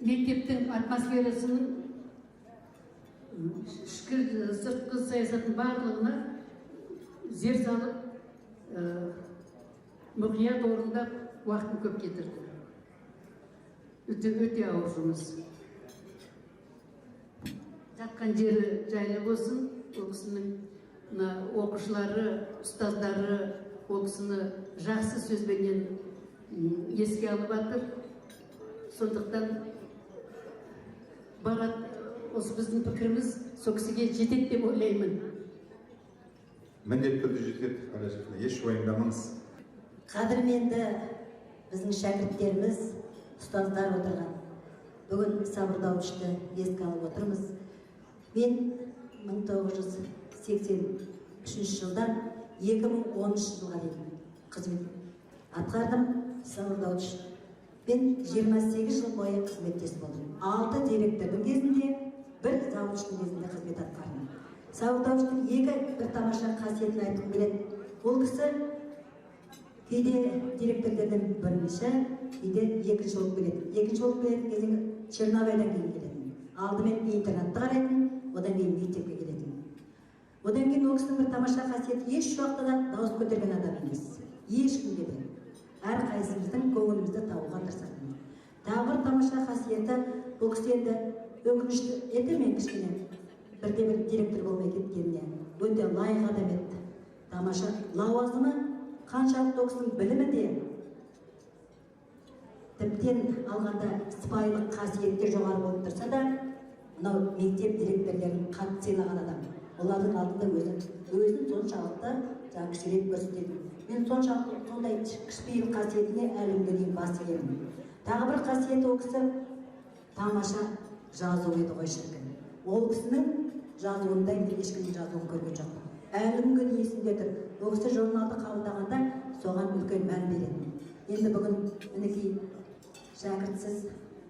мектептің атмосферасының ішкі сыртқы саясаттың барлығына зер салып, мұқият орындап уақытын көп кетірді. Өте ауыр жұмыс. Жатқан жері жайлы болсын, ол кісінің оқушылары, ұстаздары ол кісіні жақсы сөзбенен еске алып жатыр. Сондықтан бағат осы біздің пікіріміз сол кісіге жетеді деп ойлаймын. Міндетті түрде жетеді, еш уайымдамаңыз. Қадірменді біздің шәкірттеріміз, ұстаздар отырған. Бүгін Сабыр Даутовичті еске алып отырмыз. Мен 1983 жылдан 2013 жылға дейін қызмет атқардым. Сабыр Даутович мен 28 жыл бойы қызметтес болдым. 6 директордың кезінде, 1 завучтың кезінде қызмет атқардым. Сабыр Даутовичтің бір тамаша қасиетін айтқым келеді. Ол кісі кейде директорлерден бірінші, кейде екінші болып келеді. Екінші болып келетін кезінде Черновайдан кейін келетін. Алдымен интернатты қарайтын, одан кейін мектепке келетін. Одан кейін ол кісінің бір тамаша қасиеті, еш уақытта да дауыс көтерген адам емес. Ешкімге де. Әрқайсымыздың көңілімізді табуға тырысатын. Тағы бір тамаша қасиеті, бұл кісі енді өкінішті еді, мен кішкене бірде-бір директор болмай кеткеніне өте лайық адам еді. Тамаша лауазымы қаншалықты ол кісінің білімі де тіптен алғанда сыпайылық қасиеттер жоғары болып тұрса да, мынау мектеп директорлерін қатты сыйлаған адам. Олардың алдында өзін соншалықты кішірек көрсетеді. Мен соншалықты сондай кішіпейіл қасиетіне әлі күнге дейін бас иемін. Тағы бір қасиеті ол кісі тамаша жазу еді ғой шіркін. Ол кісінің жазуында ешкімнің жазуын көрген жоқпын. Әлі күнге дейін есімде тұр. Ол кісі журналды қабылдағанда соған үлкен мән беретін. Енді бүгін мінекей шәкіртсіз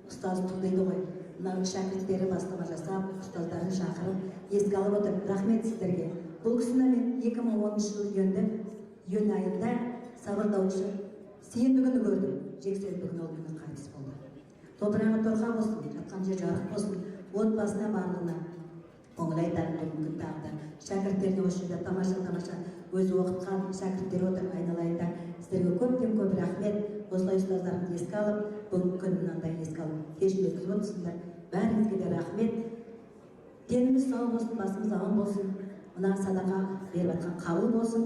ұстаз туылды ғой. Мынау шәкірттері бастама жасап, ұстаздарын шақырып, еске алып отыр. Рахмет сіздерге. Бұл кісіні мен 2010 жыл июнь айында Сабыр Даутовичті сенбі күні көрдім. Жексенбі күні ол күні қайтыс болды. Топырағы торқа болсын, жатқан жер жарық болсын, отбасына барлығына көңіл айтатын бүгін тағы да. Шәкірттеріне осы жерде тамаша өзі оқытқан шәкірттер отыр айналайында. Сіздерге көптен көп рахмет. Осылай ұстаздарды еске алып, бүгінгі күн мынандай еске алып, кешін өткізіп отырсыңдар. Бәріңізге де рахмет. Деніміз сау болсын, басымыз аман болсын. Мына садақа беріп жатқан қабыл болсын.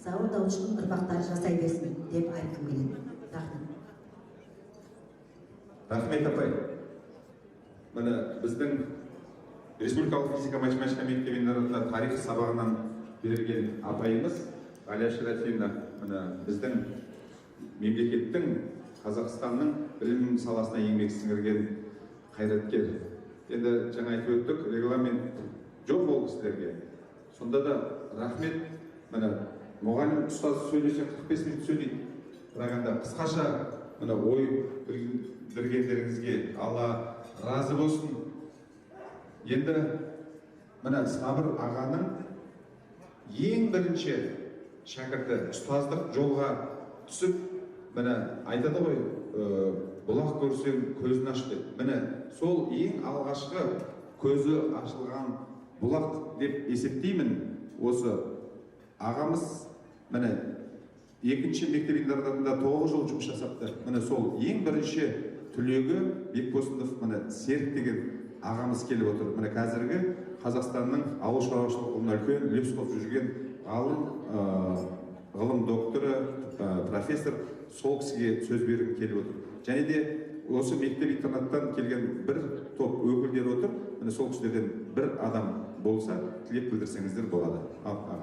Сабыр Даутовичтің ұрпақтары жасай берсін деп айтқым келеді. Рахмет. Рахмет апай. Міне біздің Республикалық физика-математика мектебінде тарих сабағынан берген апайымыз Ғалия Шарафиевна біздің мемлекеттің Қазақстанның білім саласына еңбек сіңірген қайраткер. Енді жаңа айтып өттік, регламент жоқ ол кісілерге. Сонда да рахмет. Міне мұғалім ұстаз сөйлесе 45 минут сөйлейді. Бірақ енді қысқаша ой білдіргендеріңізге Алла разы болсын. Енді міне Сабыр ағаның ең бірінші шәкірті ұстаздық жолға түсіп, міне айтады ғой, бұлақ көрсең көзін аш деп. Міне сол ең алғашқы көзі ашылған бұлақ деп есептеймін. Осы ағамыз міне екінші мектеп интернатында 9 жыл жұмыс жасапты. Міне сол ең бірінші түлегі Бекбосынов Серік деген ағамыз келіп отыр. Міне қазіргі Қазақстанның ауыл шаруашылығына үлкен үлес қосып жүрген ғылым докторы, профессор, сол кісіге сөз бергім келіп отыр. Және де осы мектеп интернаттан келген бір топ өкілдер отыр. Міне сол кісілерден бір адам болса, тілек білдірсеңіздер болады. Аға.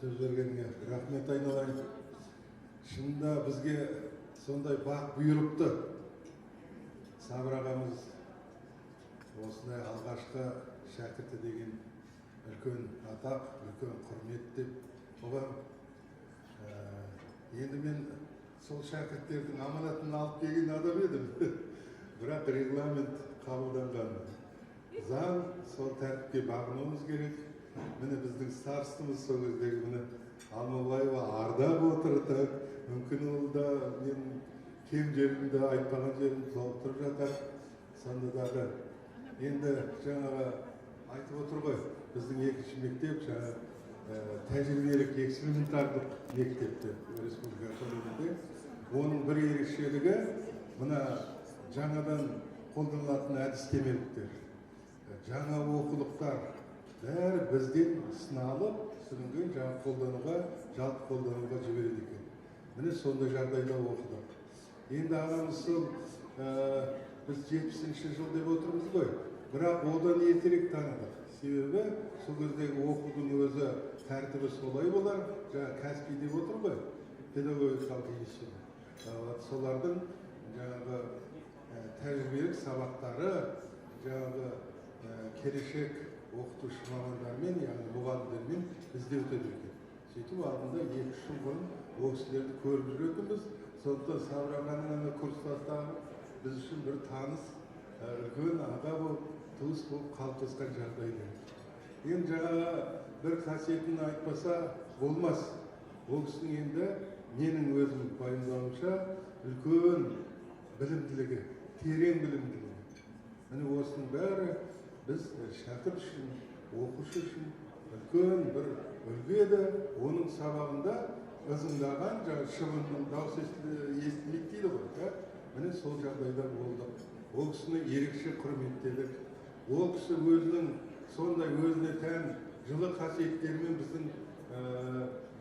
сөз бергеніңе рахмет айналайын. Шынында бізге сондай бақ бұйырыпты. Сабыр ағамыз осындай алғашқы шәкірті деген үлкен атақ, үлкен құрмет деп оған. Енді мен сол шәкірттердің аманатын алып келген адам едім. Бірақ регламент қабылданған. Заң сол тәртіпке бағынуымыз керек. Міне біздің старостымыз сол кездегі міне Алмабаева ардақ отырдық. Мүмкін ол да мен кем жерімді айтпаған жерім толықтырып жатар. Сонда дағы енді жаңағы айтып отыр ғой, біздің екінші мектеп жаңа тәжірибелік эксперименталдық мектепте республика көлемінде. Оның бір ерекшелігі мына жаңадан қолданылатын әдістемеліктер, жаңа оқулықтар бәрі бізден сыналып, сүрінген жаңа қолдануға, жалпы қолдануға жібереді екен. Міне сондай жағдайда оқыдық. Енді ағамыз сол біз 70-ші жыл деп отырмыз ғой, бірақ одан ертерек таныдық. Себебі сол кездегі оқудың өзі тәртібі солай болар, жаңа Каспий деп отыр ғой, педагогикалық институт. Солардың жаңағы тәжірибелік сабақтары жаңағы келешек оқытушы мамандармен, яғни мұғалімдермен бізде өтеді екен. Сөйтіп алдында 2-3 жыл бұрын ол кісілерді көріп жүретінбіз. Сондықтан Сабыр ағаның курстастары біз үшін бір таныс, үлкен аға болып, туыс болып қалыптасқан жағдайда. Енді жаңа бір қасиетін айтпаса болмас. Ол кісінің енді менің өзім пайымдауымша үлкен білімділігі, терең білімділігі. Міне осының бәрі біз шәкірт үшін, оқушы үшін үлкен бір үлгі еді. Оның сабағында ызыңдаған шыбынның дауысы естілмейді дейді ғой. Міне сол жағдайда болдық. Ол кісіні ерекше құрметтедік. Ол кісі өзінің сондай өзіне тән жылы қасиеттерімен біздің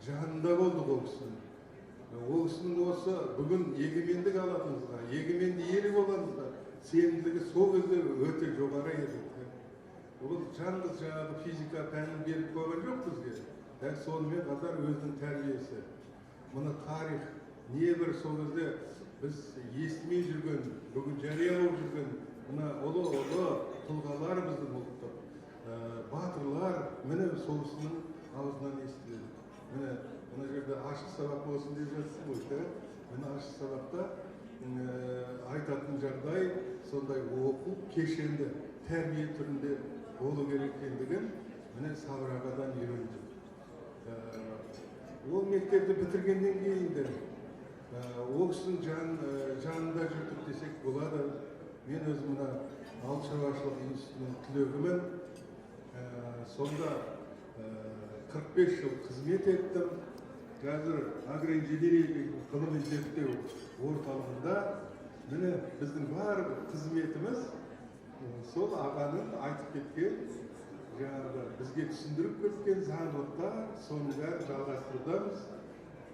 жанында болдық ол кісінің. Ол кісінің осы бүгін егемендік алатынымызға, егеменді ел болғанымызға сенімділігі сол кезде өте жоғары еді. Ол жалғыз жаңағы физика пәнін беріп қойған жоқ бізге. Дәл сонымен қатар өзінің тәрбиесі. Мұны тарих, небір сол кезде біз естімей жүрген, бүгін жария болып жүрген мына ұлы тұлғалар біздің ұлттық, батырлар, міне сол кісінің аузынан естіледі. Міне мына жерде ашық сабақ болсын деп жатсың ғой. Міне ашық сабақта айтатын жағдай сондай оқу кешенді, тәрбие түрінде болу керек екендігін міне Сабыр ағадан үйрендім. Ол мектепті бітіргеннен кейін де ол кісінің жанында жүрдік десек болады. Мен өзім мына ауыл шаруашылық институтының түлегімін. Сонда 45 жыл қызмет еттім. Қазір агроинженерия ғылыми зерттеу орталығында міне біздің бар қызметіміз сол ағаның айтып кеткен, жаңағы бізге түсіндіріп кеткен заңдылықтар, соның бәрін жалғастырудамыз.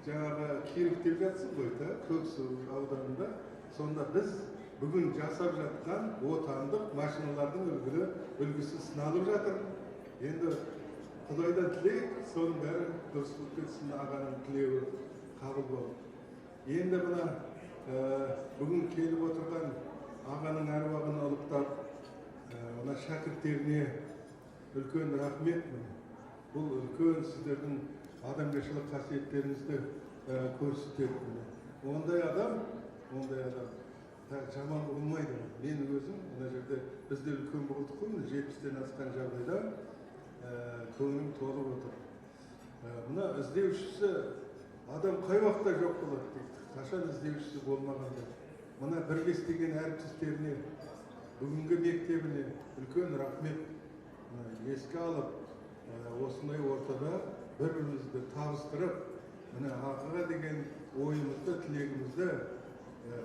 Жаңағы Киров деп жатсың ғой, Көксу ауданында. Сонда біз бүгін жасап жатқан отандық машиналардың үлгісі сыналып жатыр. Енді Құдайдан тілейік, соның бәрі дұрыс болып кетсін, ағаның тілеуі қабыл болып. Енді мына бүгін келіп отырған ағаның әруағын ұлықтап, мына шәкірттеріне үлкен рахмет. Бұл үлкен сіздердің адамгершілік қасиеттеріңізді көрсетеді. Ондай адам жаман болмайды. Мен өзім мына жерде бізде үлкен болдық қой, 70-тен асқан жағдайда көңілім толып отыр. Мына іздеушісі адам қай уақытта жоқ болады дейді. Қашан іздеушісі болмағанда. Мына бірге істеген әріптестеріне, бүгінгі мектебіне үлкен рахмет. Еске алып, осындай ортада бір-бірімізді табыстырып, міне ағаға деген ойымызды, тілегімізді,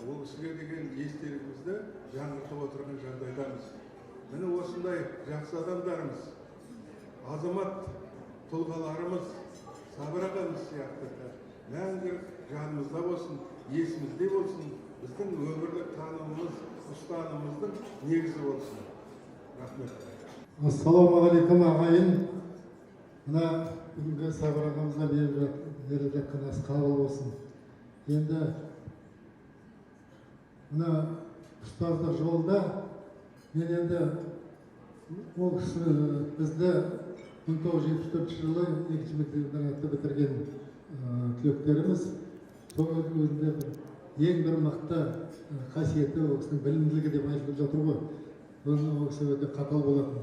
ол кісіге деген естелігімізді жаңғыртып отырған жағдайдамыз. Міне осындай жақсы адамдарымыз, азамат тұлғаларымыз, Сабыр ағамыз сияқты мәңгі жанымызда болсын, есімізде болсын, біздің өмірлік танымымыз, ұстанымымыздың негізі болсын. Рахмет. Ассаламағалейкум ағайын. Мына бүгінгі Сабыр ағамызға беріп жатқан ас қабыл болсын. Енді мына ұстаздық жолда мен енді ол кісі бізді 1974 жылы 2-ші мектепті бітірген түлектеріміз. Сол өзінде ең бір мықты қасиеті ол кісінің білімділігі деп айтылып жатыр ғой. Ол кісі өте қатал болатын.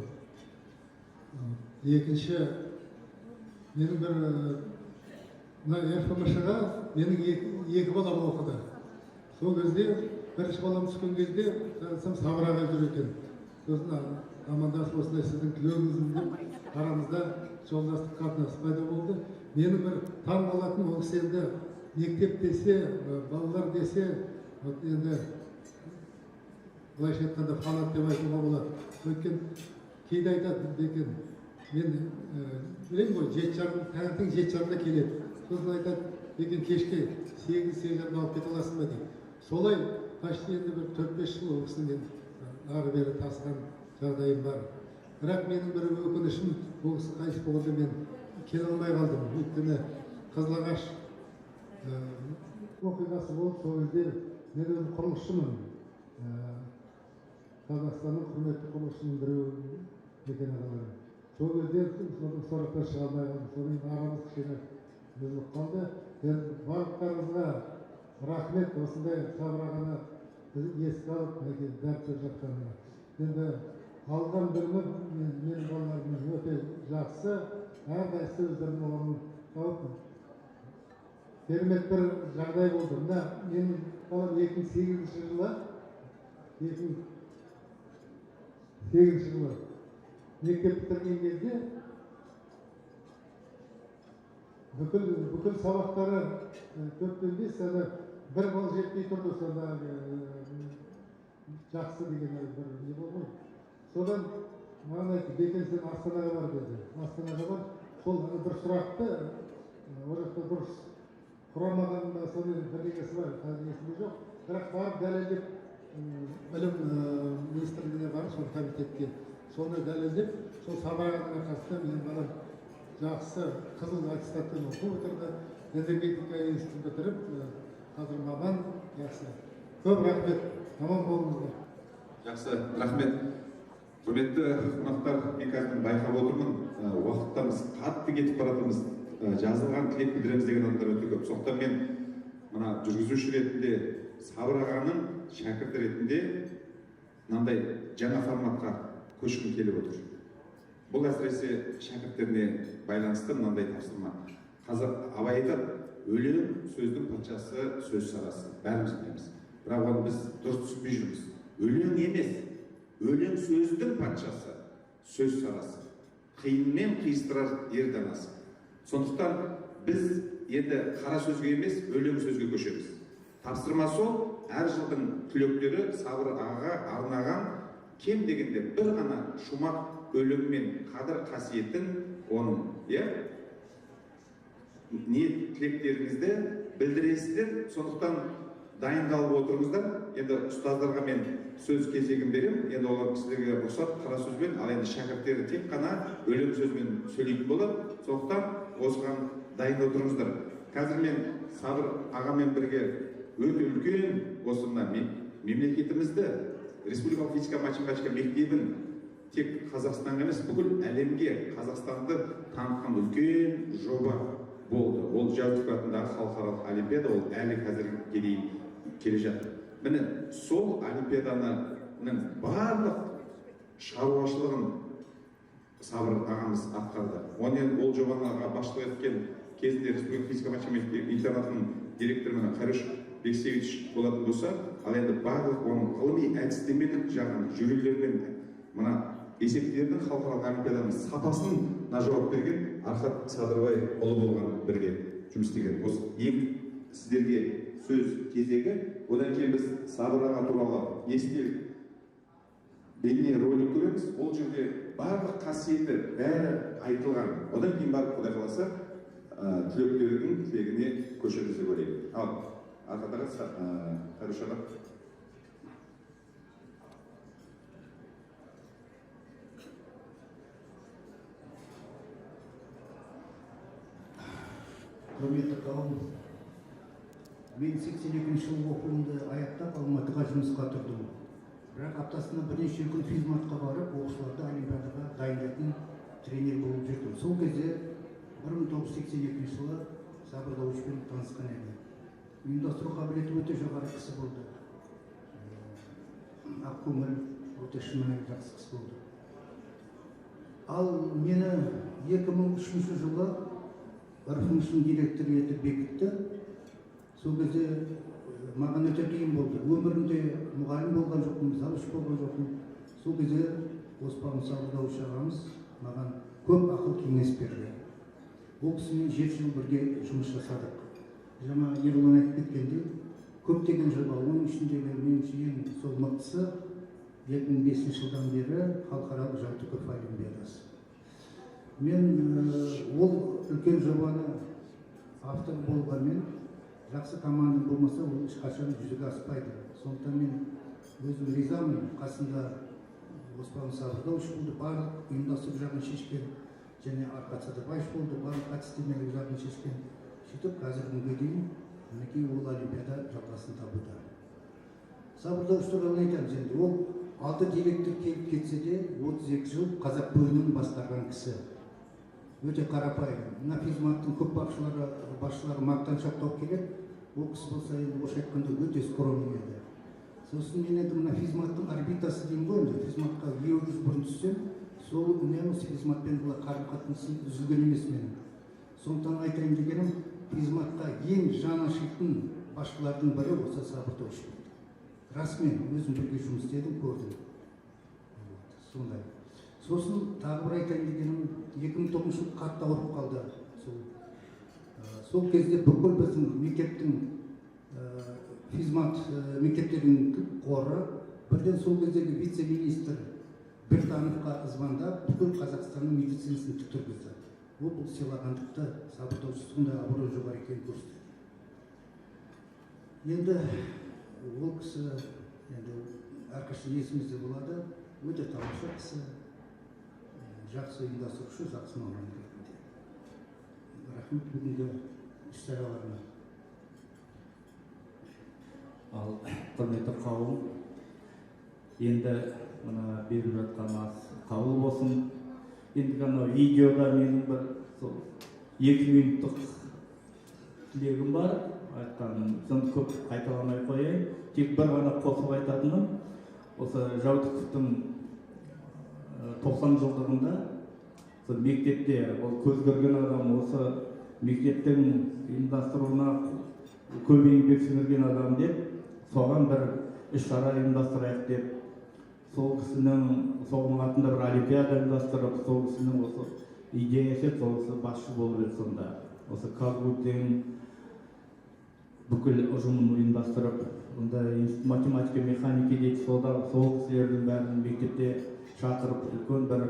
Екінші, менің бір мына ФМШ-ға менің екі балам оқыды. Сол кезде бірінші балам түскен кезде Сабыр аға жүр екен. Сосын амандасып осындай сіздің тілеуіңіздің деп арамызда жолдастық қатынас пайда болды. Менің бір таң қалатын ол кісі енді мектеп десе, балалар десе, енді былайша айтқанда фанат деп айтуға болады. Өйткені кейде айтады екен, мен білемін ғой, таңертең 7:30-да келеді. Сосын айтады екен, кешке 8-8:30-да алып кете аласың ба дейді. Солай почти енді бір 4-5 жыл ол кісінің ары бері тасыған жағдайым бар. Бірақ менің бір өкінішім, ол кісі қайтыс болғанда мен келе алмай қалдым. Өйткені Қызылағаш оқиғасы болып, сол кезде мен өзім құрылысшымын. Қазақстанның құрметті құрылысшының біреуі екен ағаларым. Сол кезде сұрақтан шыға алмай қалдым. Соның арамыз кішкене үзіліп қалды. Енді барлықтарыңызға рахмет, осындай Сабыр ағаны еске алып, дәріптеп жатқанына. Енді алған білімі менің балаларым өте жақсы, әрқайсысы өздерінің орнын тауып керемет бір жағдай болды. Мына менің балам 2008 жылы мектеп бітірген кезде бүкіл сабақтары 4-5 сәні бір бал жетпей тұрды. Сонда жақсы деген бір не болды. Содан маған айтты, Бекен, сен Астанаға бар деді. Астанаға бар. Сол бір сұрақты ол жақта дұрыс құрамаған ба, соның бірдеңесі бар, қазір есімде жоқ. Бірақ барып дәлелдеп білім министрлігіне барып, сол комитетке соны дәлелдеп, сол Сабыр ағаның арқасында менің балам жақсы қызыл аттестатпен оқу бітірді. Энергетика институтын бітіріп, қазір маман жақсы. Көп рахмет, аман болыңыздар. Жақсы, рахмет. Құрметті қонақтар, мен қазір байқап отырмын, уақыттарымыз қатты кетіп баратырмыз. Жазылған тілек білдіреміз деген адамдар өте көп. Сондықтан мен мына жүргізуші ретінде, Сабыр ағаның шәкірті ретінде мынандай жаңа форматқа көшкім келіп отыр. Бұл әсіресе шәкірттеріне байланысты мынандай тапсырма. Қазақ абай айтады, өлең сөздің патшасы, сөз сарасы. Бәріміз білеміз. Бірақ оны біз дұрыс түсінбей жүрміз. Өлең емес, өлең сөздің патшасы, сөз сарасы. Қиынмен қиыстырар ер данасы. Сондықтан біз енді қара сөзге емес, өлең сөзге көшеміз. Тапсырма сол, әр жылдың түлектері Сабыр ағаға арнаған кем дегенде бір ғана шумақ өлеңмен қадір қасиетін, оның ниет тілектеріңізді білдіресіздер. Сондықтан дайындалып отырыңыздар. Енді ұстаздарға мен сөз кезегін берем. Енді олар кісілерге рұқсат қара сөзбен, ал енді шәкірттері тек қана өлең сөзбен сөйлейтін болады. Сондықтан осыған дайындап отырыңыздар. Қазір мен Сабыр ағамен бірге өте үлкен осы мемлекетімізді, республикалық физика математика мектебін тек Қазақстанға емес, бүкіл әлемге Қазақстанды танытқан үлкен жоба болды. Ол Жәутік атындағы халықаралық олимпиада, ол әлі қазірге дейін келе жатыр. Міне сол олимпиаданың барлық шаруашылығын Сабыр ағамыз атқарды. Оны ол жобаға басшылық еткен кезінде республикалық физика математика интернатының директоры Қарыш Бексевич болатын болса, ал енді барлық оның ғылыми әдістемелік жағын жүйелермен мына есептердің халықаралық олимпиаданың сапасына жауап берген Архат Садырбай ұлы болған бірге жұмыс істеген. Осы ең сіздерге сөз кезегі. Одан кейін біз Сабыр аға туралы естелік бейне ролик көреміз. Ол жерде барлық қасиеті бәрі айтылған. Одан кейін барып Құдай қаласа түлектердің тілегіне көшеміз деп ойлаймын. Ал Архат аға, Қарыш аға. құрметті қауым, мен 82 жыл оқуымды аяқтап Алматыға жұмысқа тұрдым. Бірақ аптасына бірнеше күн физматқа барып, оқушыларды олимпиадаға дайындайтын тренер болып жүрдім. Сол кезде 1982 жылы Сабыр Дауышпен танысқан еді. Ұйымдастыру қабілеті өте жоғары кісі болды. Ақкөңіл, өте шынымен жақсы кісі болды. Ал мені 2003 жылы ырфыңшын директоры етіп бекітті. Сол кезде маған өте қиын болды. Өмірімде мұғалім болған жоқпын, завуч болған жоқпын. Сол кезде Оспан Сабыр Дауыш ағамыз маған көп ақыл кеңес берді. Ол кісімен 7 жыл бірге жұмыс жасадық. Жаңа Ерлан айтып кеткендей, көптеген жоба, оның ішіндегі меніңше ең сол мықтысы 2005 жылдан бері халықаралық Жантүрков олимпиадасы. Мен ол үлкен жобаны автор болғанмен, жақсы команда болмаса, ол ешқашан жүзеге аспайды. Сондықтан мен өзім ризамын, қасында Оспан Сабыр Дауыш болды, барлық ұйымдастыру жағын шешкен, және Арқат Садырбаев болды, барлық әдістемелік жағын шешкен. Сөйтіп, қазіргі күнге дейін мінекей ол олимпиада жалғасын табуда. Сабыр Дауыш туралы айтамыз енді. Ол 6 директор келіп кетсе де 32 жыл қазақ бөлімін басқарған кісі. Өте қарапайым. Мына физматтың көп басшылары мақтаншақтау келеді. Ол кісі болса енді орысша айтқанда өте скромный еді. Сосын мен енді мына физматтың орбитасы деймін ғой, енді физматқа 200 бұрын түссем, сол үнемі физматпен қарым-қатынасын үзілген емес менің. Сондықтан айтайын дегенім, физматқа ең жаны ашитын басшылардың бірі осы Сабыр Дауыш. Расымен өзім бірге жұмыс істедім, көрдім. Сондай. Сосын тағы бір айтайын дегенім, 2009 жылы қатты ауырып қалды. Сол кезде бүкіл біздің мектептің физмат мектептерінің қоры бірден сол кездегі вице-министр Біртановқа звондап, бүкіл Қазақстанның медицинасын тіктіргізді. Ол бұл сыйлағандықты Сабыр Дауыш сондай абырой жоғары екенін көрсетеді. Енді ол кісі, енді әрқашан есімізде болады, өте тамаша кісі, жақсы ұйымдастырушы, жақсы маман ретінде. Рахмет бүгінгі іс-шараларына. Ал құрметті қауым, енді мына беріп жатқан қаулы болсын. Енді ғана видеода менің бір 2 минуттық тілегім бар. Айтқаным, соны көп қайталамай қояйын. Тек бір ғана қосып айтатыным, осы Жаутықовтың 90 жылдығында мектепте ол көз көрген адам, осы мектептің ұйымдастыруына көп еңбек сіңірген адам деп, соған бір іс-шара ұйымдастырайық деп, сол кісінің соғының атында бір олимпиада ұйымдастырып, сол кісінің осы идеясы, сол кісі басшы болып еді сонда. Осы Казгудың бүкіл ұжымын ұйымдастырып, онда математика, механика дейді, сол кісілердің бәрін мектепте шақырып, үлкен бір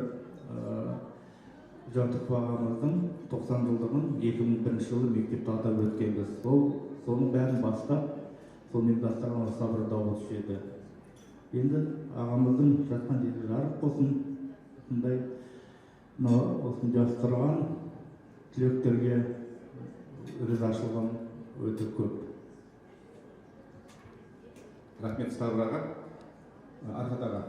Жантүрков ағамыздың 90 жылдығын 2001 жылы мектепте атап өткенбіз. Соның бәрін бастап, соны ұйымдастырған Сабыр Дауыш еді. Енді ағамыздың жатқан жері жарық болсын, осындай осыны жастырған түлектерге ризашылығым өте көп. Рахмет Сабыр аға. Арқат аға.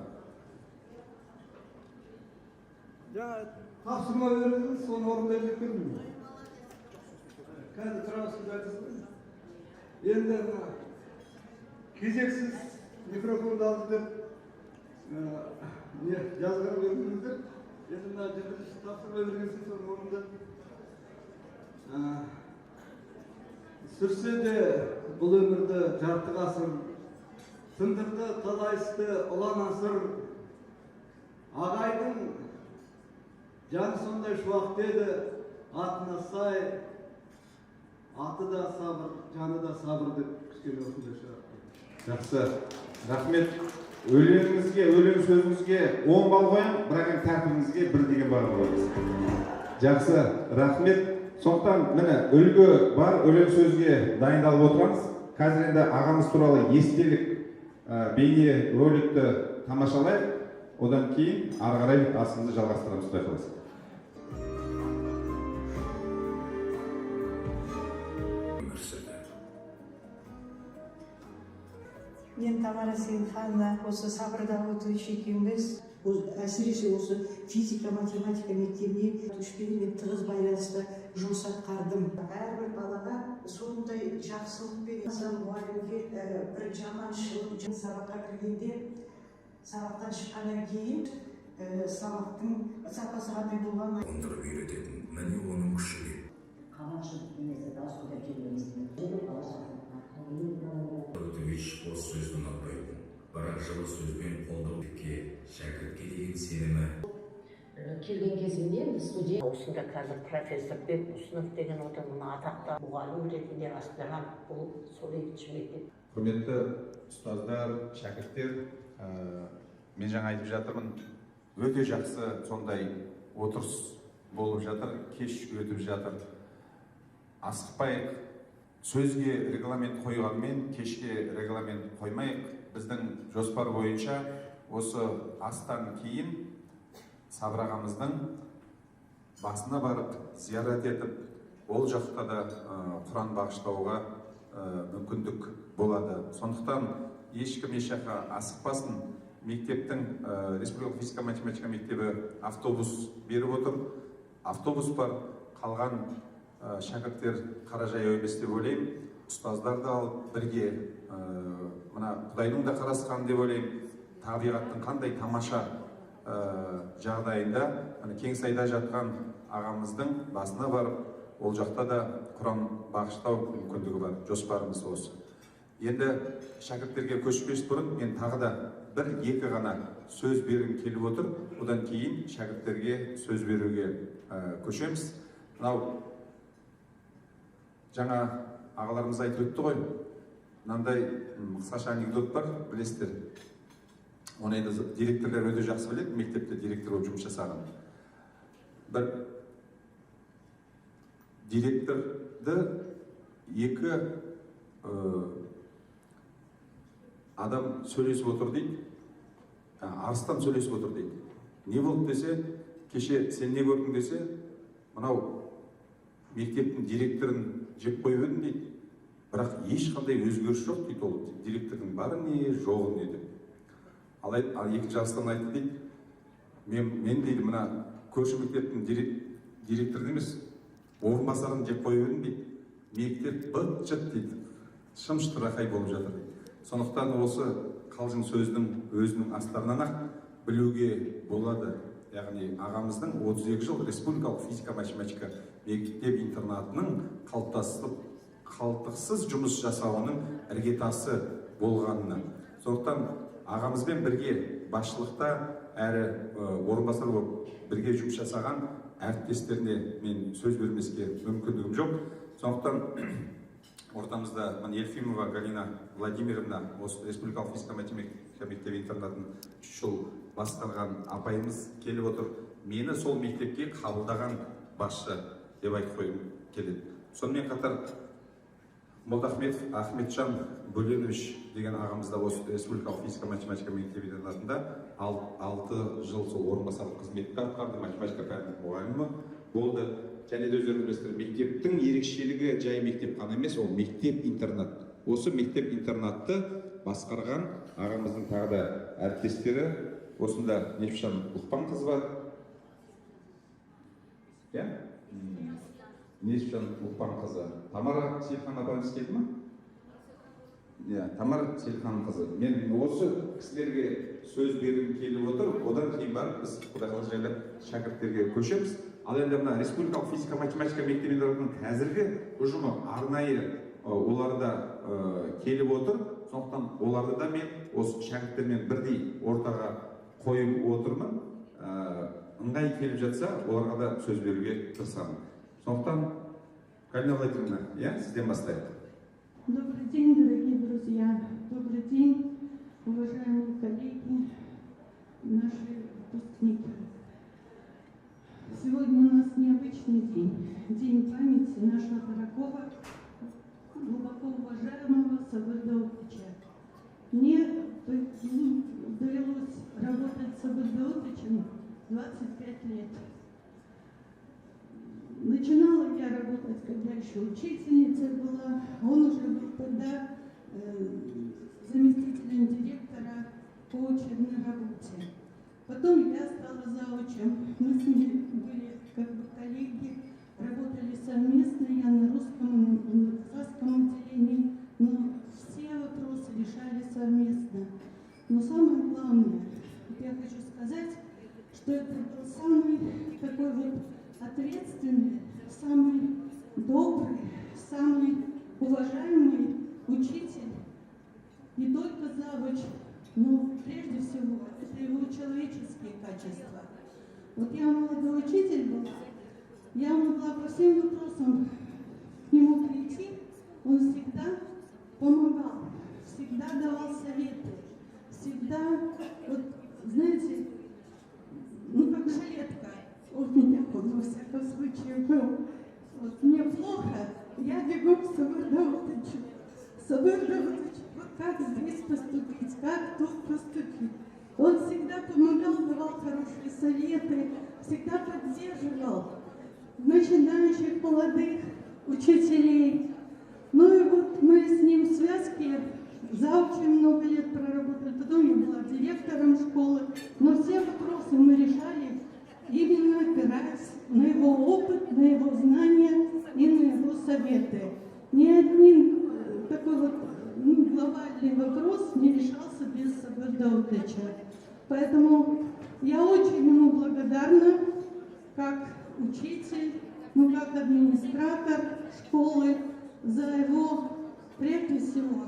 Тапсырма бердіңіз, соны орындайын деп келдім. Қазір тұрасыз айтасыз. Енді кезексіз микрофонды алды деп жазғырып бердіңіздер. Енді мына жерде тапсырма бергенсіз, соны орындап. Сүрсе де бұл өмірді жарты ғасыр, сындырды талай істі ұлан асыр. Ағайдың жаны сондай шуақты еді, атына сай, аты да сабыр, жаны да сабыр деп кішкене осындай шығар. Жақсы. Рахмет. Өлеңіңізге, өлең сөзіңізге 10 балл қоям, бірақ тәртібіңізге 1 деген баға қоямыз. Жақсы. Рахмет. Сондықтан міне үлгі бар, өлең сөзге дайындалып отырамыз. Қазір енді ағамыз туралы естелік бейне роликті тамашалайық. Одан кейін ары қарай асымызды жалғастырамыз. Құдай қаласа. өмір сүрді. Мен Тамара Сейілханова, осы сабырда өтуші екенбіз. Әсіресе осы физика, математика мектебіне өтушпен тығыз байланысты жұмыс атқардым. Әрбір балаға сондай жақсылықпен мұғалімге бір жаманшылық сабаққа кіргенде, сабақтан шыққаннан кейін сабақтың сапасы қандай болғанын Қондырып үйрететін, міне оның күші. Қаманшылық немесе дауыс көтерген Өтович бос сөзді ұнатпайтын, бірақ жылы сөзбен қолдауға шәкіртке деген сенімі. Келген кезімде студент осында қазір профессор Бекбусынов деген отырмын, атақты мұғалім ретінде аспирант болып сол екінші мектеп. Құрметті ұстаздар, шәкірттер, мен жаңа айтып жатырмын, өте жақсы сондай отырыс болып жатыр, кеш өтіп жатыр. Асықпайық, сөзге регламент қойғанмен, кешке регламент қоймайық. Біздің жоспар бойынша осы астан кейін Сабыр ағамыздың басына барып зиярат етіп, ол жақта да Құран бағыштауға мүмкіндік болады. Сондықтан ешкім ешқайда асықпасын. Мектептің Республикалық физика математика мектебі автобус беріп отыр. Автобус бар, қалған шәкірттер қаражай емес деп ойлаймын. Ұстаздарды алып бірге мына Құдайдың да қарасқан деп ойлаймын. Табиғаттың қандай тамаша жағдайында Кеңсайда жатқан ағамыздың басына барып, ол жақта да Құран бағыштау мүмкіндігі бар. Жоспарымыз осы. Енді шәкірттерге көшпес бұрын мен тағы да бір-екі ғана сөз бергім келіп отыр. Одан кейін шәкірттерге сөз беруге көшеміз. Мынау жаңа ағаларымыз айтып өтті ғой. Мынандай қысқаша анекдот бар, білесіздер. Оны енді директорлар өте жақсы біледі, мектепте директор болып жұмыс жасаған. Бір директорды екі адам сөйлесіп отыр дейді. Арыстан сөйлесіп отыр дейді. Не болды десе, кеше сен не көрдің десе, мынау мектептің директорын жеп қойып едім дейді. Бірақ ешқандай өзгеріс жоқ дейді, ол директордың бары не, жоғы не деп. Ал екінші арыстан айтты дейді, мен дейді, мына көрші мектептің директорын емес, орынбасарын жеп қойып едім дейді. Мектеп быт-жыт дейді, шым-шытырақай болып жатыр дейді. Сондықтан осы қалжың сөздің өзінің астарынан ақ білуге болады. Яғни ағамыздың 32 жыл республикалық физика математика мектеп интернатының қалтықсыз жұмыс жасауының іргетасы болғанына. Сондықтан ағамызбен бірге басшылықта әрі орынбасар болып бірге жұмыс жасаған әріптестеріне мен сөз бермеске мүмкіндігім жоқ. Сондықтан ортамызда Ельфимова Галина Владимировна, осы республикалық физика математика мектеп интернатын 3 жыл басқарған апайымыз келіп отыр. Мені сол мектепке қабылдаған басшы деп айтып қойғым келеді. Сонымен қатар Молдахметов Ахметжан Бөленович деген ағамызда осы республикалық физика математика мектеп интернатында 6 жыл сол орынбасарлық қызметті атқарды, математика пәнінің мұғалімі болды. Және де өздеріңіз білесіздер, мектептің ерекшелігі жай мектеп қана емес, ол мектеп интернат. Осы мектеп интернатты басқарған ағамыздың тағы да әріптестері, осында Нефшан Лұқпанқызы бар. Нефшан Лұқпанқызы. Тамара Сейілхан апамыз келді ме? Тамара Сейілхан қызы. Мен осы кісілерге сөз бергім келіп отыр. Одан кейін барып біз Құдай қаласа жайлы шәкірттерге көшеміз. Ал енді мына республикалық физика математика мектеп интернатының қазіргі ұжымы арнайы оларда келіп отыр. Сондықтан оларды да мен осы шәкірттермен бірдей ортаға қойып отырмын. Ыңғай келіп жатса, оларға да сөз беруге тырысамын. Сондықтан, Галина Владимировна, сізден бастайық. Добрый день, дорогие друзья. Добрый день, уважаемые коллеги, наши выпускники. Сегодня у нас необычный день. День памяти нашего дорогого, глубоко уважаемого Сабыр Даутовича. Мне довелось работать с Сабыр Даутовичем 25 лет. Начинала я работать, когда еще учительницей была. Он уже был тогда заместителем директора по учебной работе. Потом я стала заучем. Мы с ним были как бы коллеги, работали совместно. Я на русском и на казахском отделении, но все вопросы решали совместно. Но самое главное, я хочу сказать, что это был самый такой вот ответственный, самый добрый, самый уважаемый учитель, не только завуч, но прежде всего это его человеческие качества. Вот я молодой учитель была, я могла по всем вопросам к нему прийти, он всегда помогал, всегда давал советы, всегда, вот знаете, ну как жилетка у меня, во всяком случае, был. Вот мне плохо, я бегу к Сабыр Даутовичу. Сабыр Даутович, вот как здесь поступить, как тут поступить. Он всегда помогал, давал хорошие советы, всегда поддерживал начинающих молодых учителей. Ну и вот мы с ним в связке за очень много лет проработали. Потом я была директором школы. Но все вопросы мы решали именно опираясь на его опыт, на его знания и на его советы. Ни один такой вот глобальный вопрос не решался без Сабыр Даутовича. Поэтому я очень ему благодарна, как учитель, ну как администратор школы, за его, прежде всего,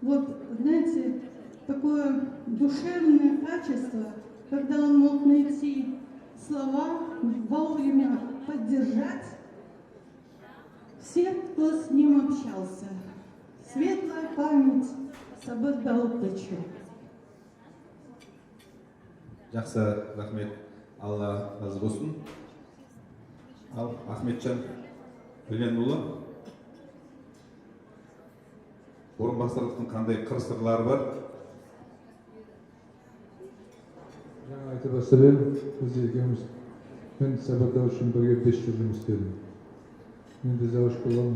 вот, знаете, такое душевное качество, когда он мог найти слова, вовремя поддержать всех, кто с ним общался. Светлая память Сабыр Даутовичу. Жақсы, рахмет. Алла разы болсын. Ал Ахметжан Біленұлы, орынбасарлықтың қандай қыр-сырлары бар? Жаңа айта бастап біз екеуміз, мен Сабыр Даутовичпен бірге 5 жыл жұмыс істедім. Мен де завуч болған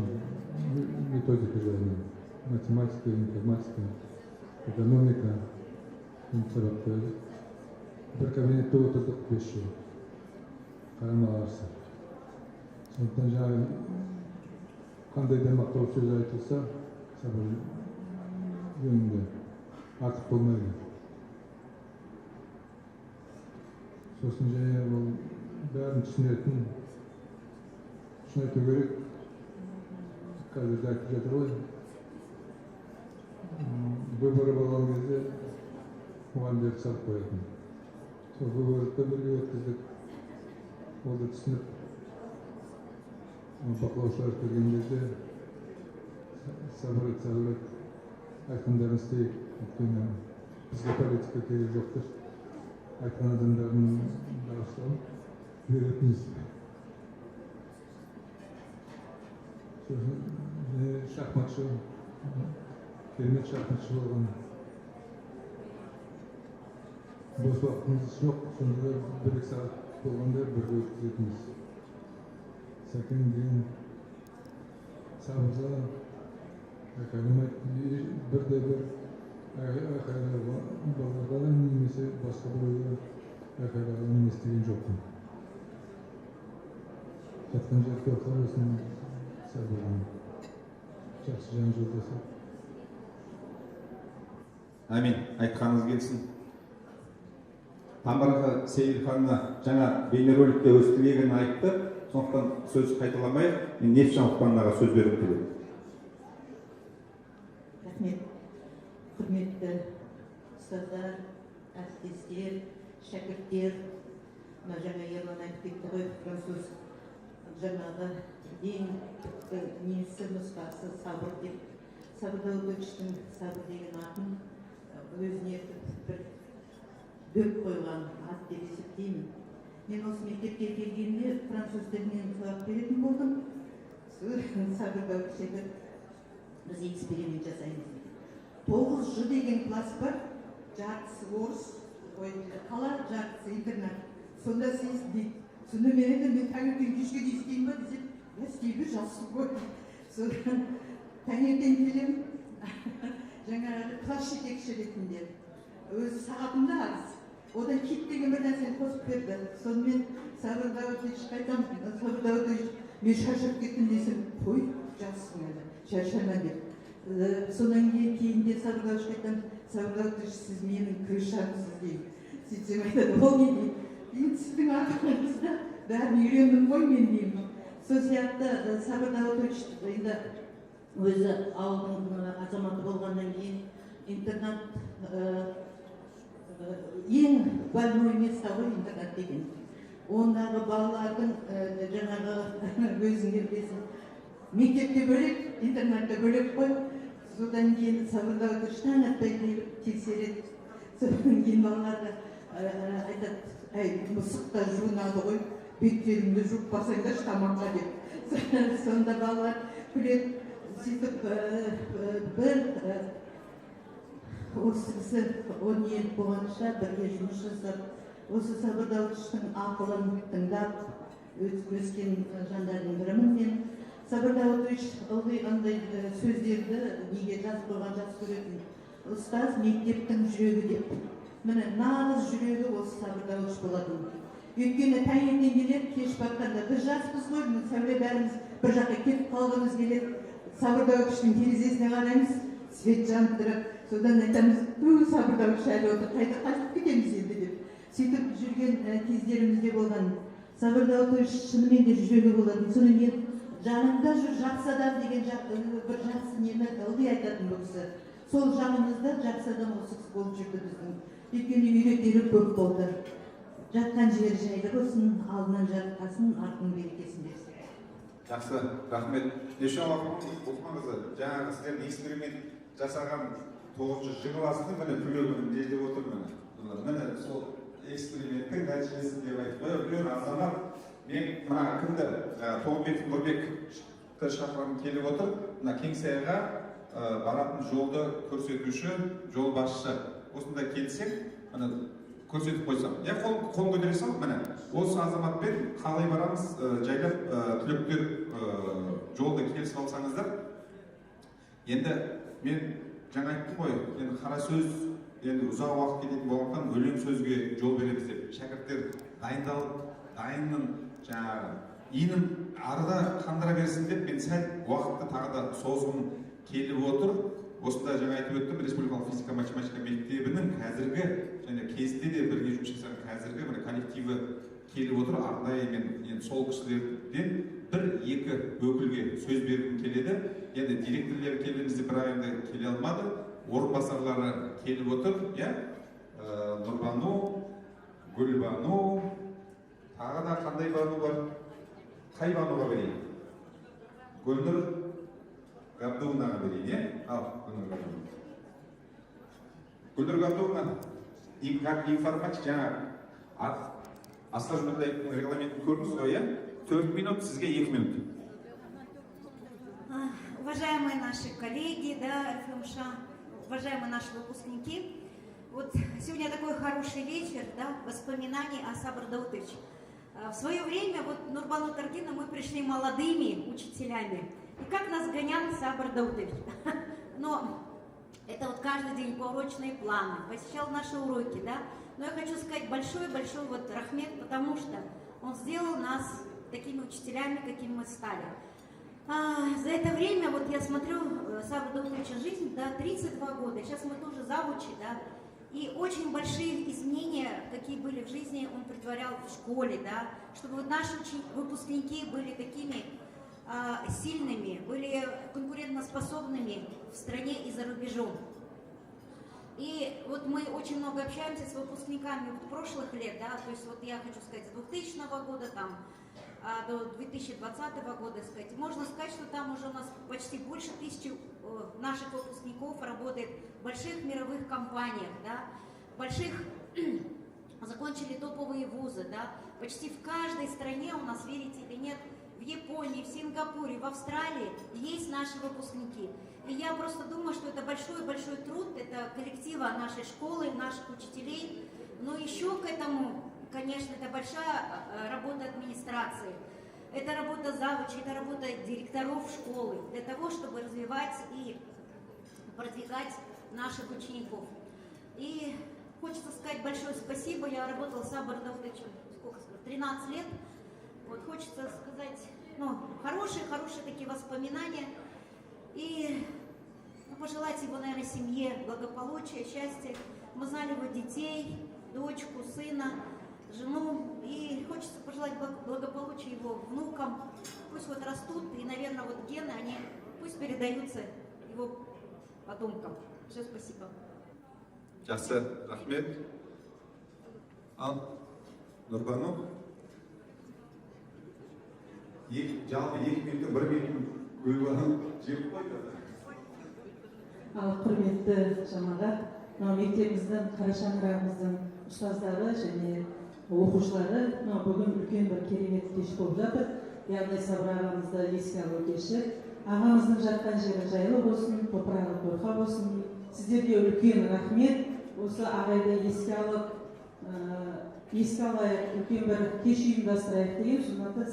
методика жағынан, математика, информатика, экономика сабақты. Bir kabinette oturduk 5 yıl. Karama ağrısı. Sonuçta жаңа қандай да мақтау сөз айтылса, Сабыр жөнінде артық болмайды. Сосын және ол бәрін түсінетін, шын айту керек, қазір де айтып жатыр ғой. Выборы болған кезде мұғалімдерді салып қоятын. Сол выборды бірге өткіздік. Олды түсініп, бақылаушылар келген кезде Сабыр айтқандарын істейік. Өйткені бізге политика керек жоқтыр. Айтқан адамдардың дауыстауын беретінбіз. Сосын шахматшы, керемет шахматшы болған. Бос уақытымыз жоқ, сонда 1-2 сағат болғанда бірге өткізетінбіз. Сәкен деген Сабырға айқайламайды, бірде-бір балаларға немесе басқа біреуге айқайлағанын естіген жоқпын. Жатқан жерде қаласын Сабырға жақсы жан жолдасы. Амин, айтқаныңыз келсін. Тамбарға Сейілханына жаңа бейнероликте өз тілегін айтты, сондықтан сөз қайталамай, мен Нефтжан Құтпаннаға сөз беріп келемін. Рахмет. Құрметті ұстаздар, әріптестер, шәкірттер, жаңа Ерлан айтып кетті ғой, француз жаңағы ең несі нұсқасы Сабыр деп. Сабыр Даутовичтің Сабыр деген атын өзіне бір дөп қойған ат деп есептеймін. Мен осы мектепке келгенде француз тілінен сабақ беретін болдым. Сабыр Даутовичке біз эксперимент жасаймыз. 9Ж деген класс бар, жартысы орыс, қала жартысы интернат. Сонда сіз дейді, сонда мен таңертең кешке дейін істейін ба десем, Естейбі жақсы ғой. Содан таңертең келем, жаңағы класс жетекші ретінде. Өзі сағатымда аз. Одан кетпеген бір нәрсені қосып берді. Сонымен Сабыр Даутович қайтам, Сабыр Даутович, мен шаршап кеттім десем, қой, жақсың әлі, шаршама деп. Содан кейінде Сабыр Даутович қайтам, Сабыр Даутович, сіз менің крышамсыз деймін. Сөйтсем айтады, ол не дейді? Мен сіздің арқаңызда бәрін үйрендім ғой мен деймін. Сол сияқты Сабыр Даутович енді өзі ауылдың азаматы болғаннан кейін интернат ең больной место ғой интернат деген. Ондағы балалардың жаңағы өзіңе білесің, мектепте бөлек, интернатта бөлек қой. Содан кейін Сабыр Даутович таң атпай келіп тексереді. Содан кейін балаларды айтады, әй, мысықта жуынады ғой, беттеріңді жуып басаңдаршы тамаққа деп. Сонда балалар күледі. Сөйтіп бір осы кісі 10 ел болғанша бірге жұмыс жасап, осы Сабыр Даутовичтің ақылын тыңдап өскен жандардың бірімін мен. Сабыр Даутович ылғи андай сөздерді неге жазып қойған жақсы көретін. Ұстаз мектептің жүрегі деп. Міне нағыз жүрегі осы Сабыр Даутович болатын. Өйткені таңертең келеді, кеш баққанда біз жаспыз ғой, Сәуле бәріміз бір жаққа кетіп қалғымыз келеді. Сабыр Даутовичтің терезесіне қараймыз, свет жанып тұрады. Содан айтамыз, Сабыр Даутович әлі отыр, қайда қашып кетеміз енді деп. Сөйтіп жүрген кездерімізде болған. Сабыр Даутович шынымен де жүрегі болатын. Содан кейін жанымда жүр жақсы адам деген бір жақсы нені ылғи айтатын бұл кісі. Сол жанымызда жақсы адам осы кісі болып жүрді біздің. Өйткені үйректері көп болды. Жатқан жері жайлы болсын, алдынан жарылқасын, артының берекесін берсін. Жақсы, рахмет. Неше уақыт Осман қызы, жаңағы сіздердің эксперимент жасаған 900 жиналасының міне біреуін жердеп отырмын. Міне сол эксперименттің нәтижесі деп айтып қояр. Біреу азамат, мен мына кімді, Толыбек Нұрбекті шақырғым келіп отыр. Мына Кеңсайға баратын жолды көрсетуші, жол басшы. Осында келсек, көрсетіп қойсам. Қол көтере сал, міне. Осы азаматпен қалай барамыз, жайлап түлектер жолды келісіп алсаңыздар. Енді мен жаңа айттым ғой, енді қара сөз, енді ұзақ уақыт кететін болғандықтан өлең сөзге жол береміз деп. Шәкірттер дайындалып, дайынның жаңағы иінін арада қандыра берсін деп, мен сәл уақытты тағы да созғым келіп отыр. Осында жаңа айтып өттім, Республикалық физика-математика мектебінің қазіргі және кезінде де бірге жұмыс жасаған қазіргі бір коллективі келіп отыр. Арнайы мен сол кісілерден бір-екі өкілге сөз бергім келеді. Енді директорлер келемізде бірақ енді келе алмады. Орынбасарлары келіп отыр, Нұрбану, Гүлбану, тағы да қандай бану бар? Қай бануға берейін? Гүлнұр Габдуовнаға берейін, ал, Гүлнұр Габдуовна. Гүлнұр Габдуовна, как информатик, жаңа Асқар Жұматаевтың регламентін көрдіңіз ғой, 4 минут, сізге 2 минут. Уважаемые наши коллеги, РФМШ, уважаемые наши выпускники, вот сегодня такой хороший вечер, воспоминаний о Сабыр Даутовиче. В свое время, вот Нурбану Таргина, мы пришли молодыми учителями. И как нас гонял Сабыр Даутович. Но это вот каждый день поурочные планы, посещал наши уроки, Но я хочу сказать большой-большой вот рахмет, потому что он сделал нас такими учителями, какими мы стали. За это время, вот я смотрю Сабыр Даутовича жизнь, 32 года, сейчас мы тоже завучи, и очень большие изменения, какие были в жизни, он притворял в школе, чтобы вот наши выпускники были такими сильными, были конкурентоспособными в стране и за рубежом. И вот мы очень много общаемся с выпускниками вот прошлых лет, то есть вот я хочу сказать, с 2000 года до 2020 года, сказать. Можно сказать, что там уже у нас почти больше 1000 наших выпускников работает в больших мировых компаниях, закончили топовые вузы, почти в каждой стране у нас, верите или нет, в Японии, в Сингапуре, в Австралии есть наши выпускники. И я просто думаю, что это большой-большой труд, это коллектива нашей школы, наших учителей. Но еще к этому, конечно, это большая работа администрации. это работа завучей, это работа директоров школы, для того, чтобы развивать и продвигать наших учеников. И хочется сказать большое спасибо. Я работала с Сабыром Даутовичем, 13 лет. Вот хочется сказать, хорошие такие воспоминания. И пожелать его, наверное, семье благополучия, счастья. Мы знали его детей, дочку, сына, жену. И хочется пожелать благополучия его внукам. Пусть вот растут, и, наверное, вот гены, они пусть передаются его потомкам. Все, спасибо. Жақсы, рахмет. Ал, Нұрбану. Жалпы 2 минуттың 1 минутын Гүлбану жеп қойды. Ал құрметті жамағат, мектебіміздің, қара шаңырағымыздың ұстаздары және оқушылары бүгін үлкен бір керемет кеш болып жатыр. Яғни Сабыр ағамызды еске алу кеші. Ағамыздың жатқан жері жайлы болсын, топырағы торқа болсын. Сіздерге үлкен рахмет. Осы ағайды еске алып, үлкен бір кеш ұйымдастырайық деген. Сондықтан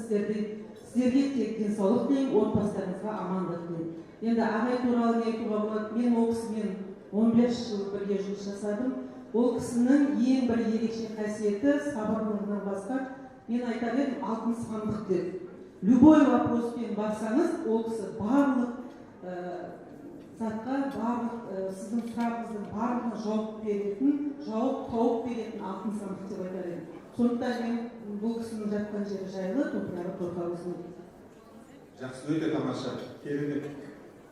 сіздерге тек денсаулық тілеймін, отбасыларыңызға амандық тілеймін. Енді ағай туралы не айтуға болады? Мен ол кісімен 15 жыл бірге жұмыс жасадым. Ол кісінің ең бір ерекше қасиеті сабырлығынан бастап, мен айтар едім, алтын сандық деп. Любой вопроспен барсаңыз, ол кісі барлық затқа, барлық сіздің сұрағыңыздың барлығына жауап тауып беретін алтын сандық деп айтар едім. Сондықтан мен бұл кісінің жатқан жері жайлы, топырағы торқа болсын. Жақсы, өте тамаша. Керемет.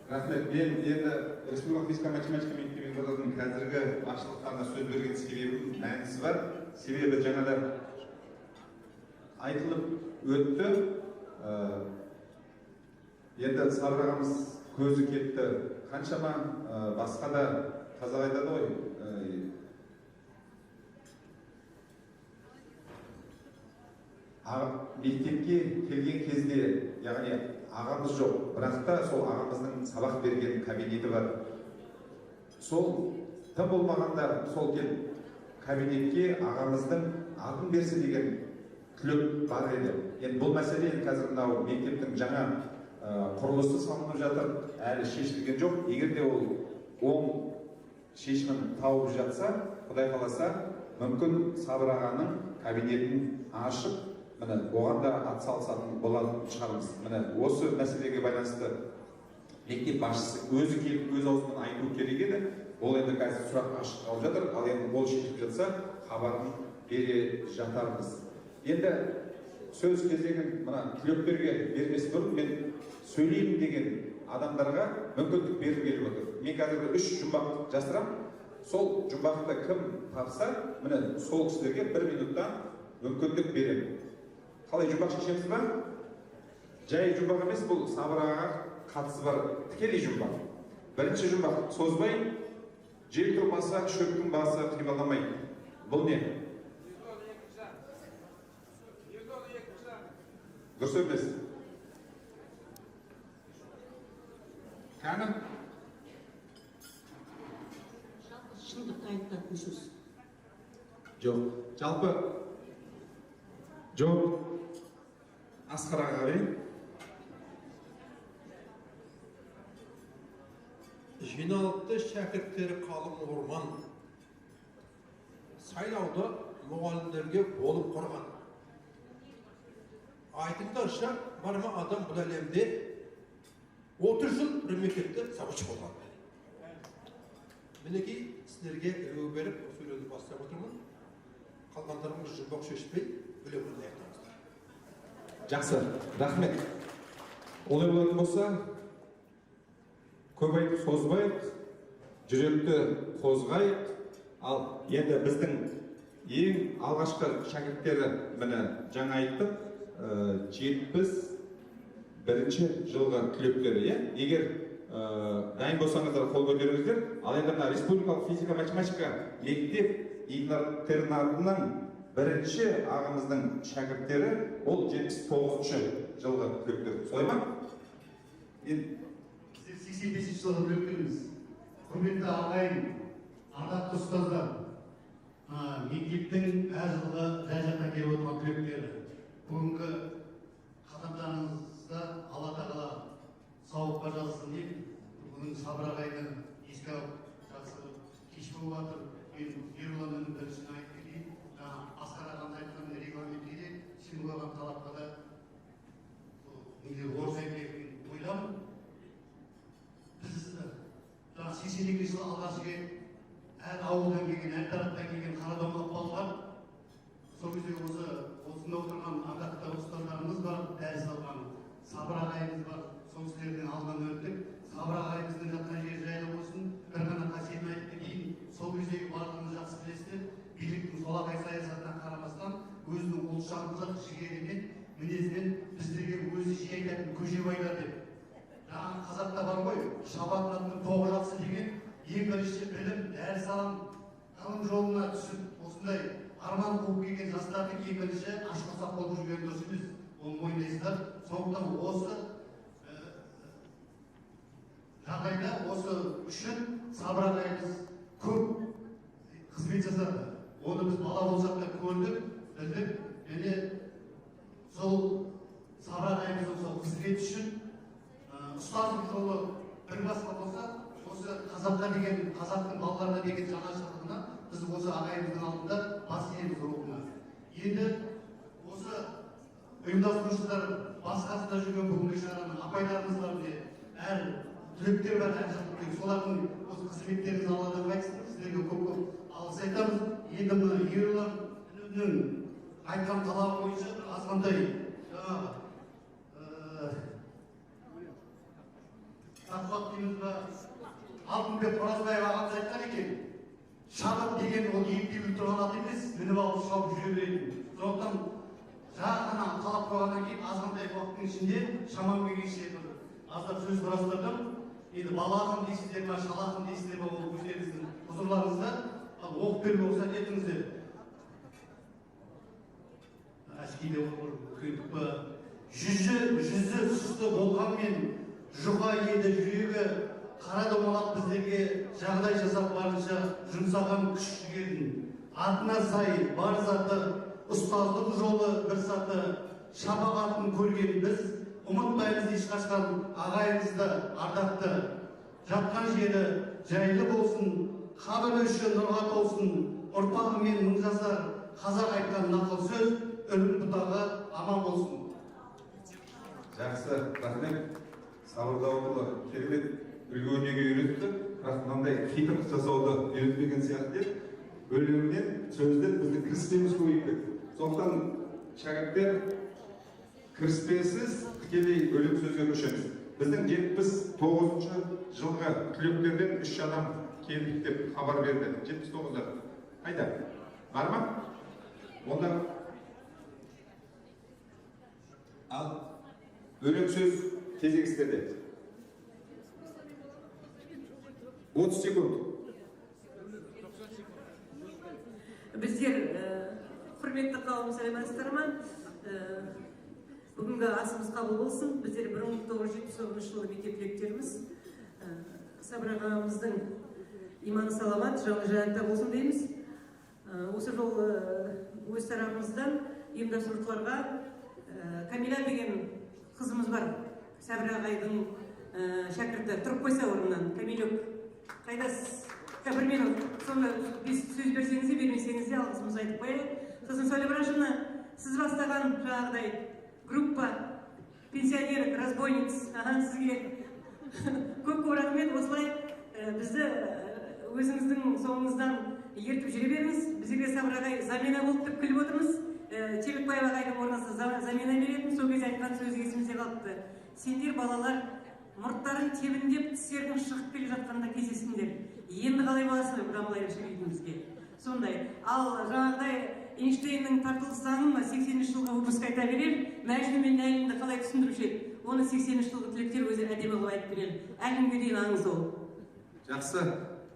Рахмет. Мен енді Республикалық физика математика мектебінің қазіргі ашылықтарына сөз берген себебім мәнісі бар. Себебі жаңада айтылып өтті. Енді Сабыр ағамыз көзі кетті. Қаншама басқа да қазақ айтады ғой. Мектепке келген кезде, яғни ағамыз жоқ, бірақ та сол ағамыздың сабақ берген кабинеті бар. Сол тым болмағанда сол кабинетке ағамыздың атын берсе деген тілек бар еді. Енді бұл мәселе қазір мынау мектептің жаңа құрылысы салынып жатыр, әлі шешілген жоқ. Егер де ол оң шешімін тауып жатса, Құдай қаласа, мүмкін Сабыр ағаның кабинетін ашып, міне оған да атсалысатын болатын шығармыз. Міне осы мәселеге байланысты мектеп басшысы өзі келіп өз аузынан айту керек еді. Ол енді қазір сұрақ ашық қалып жатыр, ал енді ол шешіліп жатса, хабарын бере жатармыз. Енді сөз кезегін мына түлектерге бермес бұрын мен сөйлеймін деген адамдарға мүмкіндік беріп келіп отыр. Мен қазір 3 жұмбақ жастырам. Сол жұмбақты кім тапса, міне сол кісілерге 1 минуттан мүмкіндік беремін. Қалай жұмбақ шешеміз ба? Жай жұмбақ емес, бұл Сабыр ағаға қатысы бар тікелей жұмбақ. Бірінші жұмбақ созбай, жел тұрмаса, шөптің басы қималамай. Бұл не? Дұрыс емес. Кәнім? Шындықты айтатын сөз. Жоқ. Жалпы жоқ. Асқар аға берейін. Жиналыпты шәкірттері қалың орман. Сайлауды мұғалімдерге болып құрған. Айтыңдаршы, бар ма адам бұл әлемде 30 жыл бір мектепте сабақшы болған. Мінекей сіздерге ілу беріп, сөйлеуді бастап отырмын. Қалғандарыңыз жұмбақ шешпей, өлеңін аяқтаңыздар. Жақсы, рахмет. Олай болатын болса, көп айтып созбайық, жүректі қозғайық. Ал енді біздің ең алғашқы шәкірттері міне жаңа айттық, 71 жылғы түлектері. Егер дайын болсаңыздар қол көтеріңіздер. Ал енді мына Республикалық физика математика мектеп интернатының бірінші ағамыздың шәкірттері ол 79 жылғы түлектер. Солай ма? 85 жылғы түлектеріміз. Құрметті ағайын, ардақты ұстаздар, мектептің әр жылғы жай-жаққа келіп отырған түлектері, бүгінгі қадамдарыңызда Алла тағала сауапқа жазсын деймін. Бүгін Сабыр ағайды еске алып жақсы кеш болып жатыр. Мен Ерланның біріншісін айтып кетейін. Жаңа Асқар ағамыз айтқан регламентке де сен қойған талапқа да орыс айтылатынын ойламын. Біз жаңа 82 жыл алғаш келіп, әр ауылдан келген, әр тараптан келген Қарадомға балалар, сол кезде осында отырған ардақты ұстаздарымыз бар, дәріс алған Сабыр ағайымыз бар, сол кісілерден алған өттік. Сабыр ағайымыздың жатқан жері жайлы болсын, бір ғана қасиетін айтып кетейін. Сол кездегі барлығыңыз жақсы білесіздер, биліктің солақай саясатына қарамастан өзінің ұлтжандылық жігерімен, мінезімен біздерге өзі жиі айтатын көшебайлар деп. Жаңағы қазақта бар ғой, шабатын аттың тоғы жақсы деген, ең бірінші білім, дәріс ғылым жолына түсіп, осындай арман қуып келген жастардың ең бірінші ашқұрсақ болып жүрген дұрыс емес. Оны мойындайсыздар. Сондықтан осы жағдайда осы үшін Сабыр ағайымыз көп қызмет жасады. Оны біз бала болсақ та көрдік, білдік. Және сол Сабыр ағайымыздың сол қызмет үшін ұстаздық жолы бір басқа болса, осы қазаққа деген, қазақтың балаларына деген жанашырлығына біз осы ағайымыздың алдында бас иеміз рухына. Енді осы ұйымдастырушылар басқасында жүрген бүгінгі шараның апайларымыз бар де, әр түлектер бар, әр жақтың солардың осы қызметтеріңіз Алладан қайтсын, сіздерге көп-көп алғыс айтамыз. Енді мына Ерланның айтқан талабы бойынша азғантай жаңағы тақпақ дейміз ба, Алтынбек Қоразбаев ағамыз айтқан екен, шабыт деген ол еңкейіп тұрған ат емес, мініп алып шауып жүре беретін. Сондықтан жаңа ғана талап қойғаннан кейін азғантай уақыттың ішінде шамам келгенше аздап сөз құрастырдым. Енді бала ақын дейсіздер ма, шал ақын дейсіздер ма, ол өздеріңіздің құзырларыңызда. Ал оқып беруге рұқсат етіңіздер. Әскейде оқып па. Жүзі сұсты болғанмен жұқа еді жүрегі, қара домалақ біздерге жағдай жасап барынша жұмсаған күш жігерін. Атына сай бар заты, ұстаздық жолы бір саты, шапағатын көрген біз, ұмытпаймыз ешқашан ағайымызды ардақты. Жатқан жері жайлы болсын, қабірі үшін нұрға толсын, ұрпағымен мың жасар, қазақ айтқан нақыл сөз, өлім бұтағы аман болсын. Жақсы, рахмет. Сабыр Дауытұлы керемет үлгі-өнеге үйретті, бірақ мынандай хикмет жасауды үйретпеген сияқты. Өлеңмен сөзден біздің кіріспеміз көбейіп. Сондықтан шәкірттер кіріспесіз тікелей өлең сөзге көшеміз. Біздің 79 жылғы түлектерден 3 адам келдік деп хабар берді. 79-да. Қайда? Бар ма? Онда ал өлең сөз кезегістерде 30 секунд. Біздер құрметті қауым, сәлеметсіздер ме? Бүгінгі асымыз қабыл болсын. Біздер 1979 жылы мектеп түлектеріміз. Сабыр ағамыздың иманы саламат, жаны жәннатта болсын дейміз. Осы жол өз тарапымыздан ұйымдастырушыларға Камила деген қызымыз бар. Сабыр ағайдың шәкірті. Тұрып қойса орнынан. Камилюк, қайдасыз? Бір минут. Сонда біз сөз берсеңіз де, бермесеңіз де алғысымыз айтып қояйық. Сосын Солебражына сіз бастаған жаңағыдай группа пенсионерок, разбойниц. Сізге көп рахмет. Осылай бізді өзіңіздің соңыңыздан ертіп жүре беріңіз. Бізге Сабыр ағай замена болып деп күліп отырмыз. Челікбаев ағайдың орнасы замена беретін. Сол кезде айтқан сөзі есімізде қалыпты. Сендер балалар мұрттарын тебіндеп тістердің шығып келе жатқанда кездесіңдер. Енді қалай боласың Рамлайыр сөйлейтін бізге. Сондай. Ал жаңағыдай Эйнштейннің тартылыс заңын 80 жылға выпуск айта берер, мәжнүн мен нәйлімді қалай түсіндіруші еді. Оны 80 жылғы түлектер өзі әдемі қылып айтып берер. Әлгінге дейін аңыз ол. Жақсы.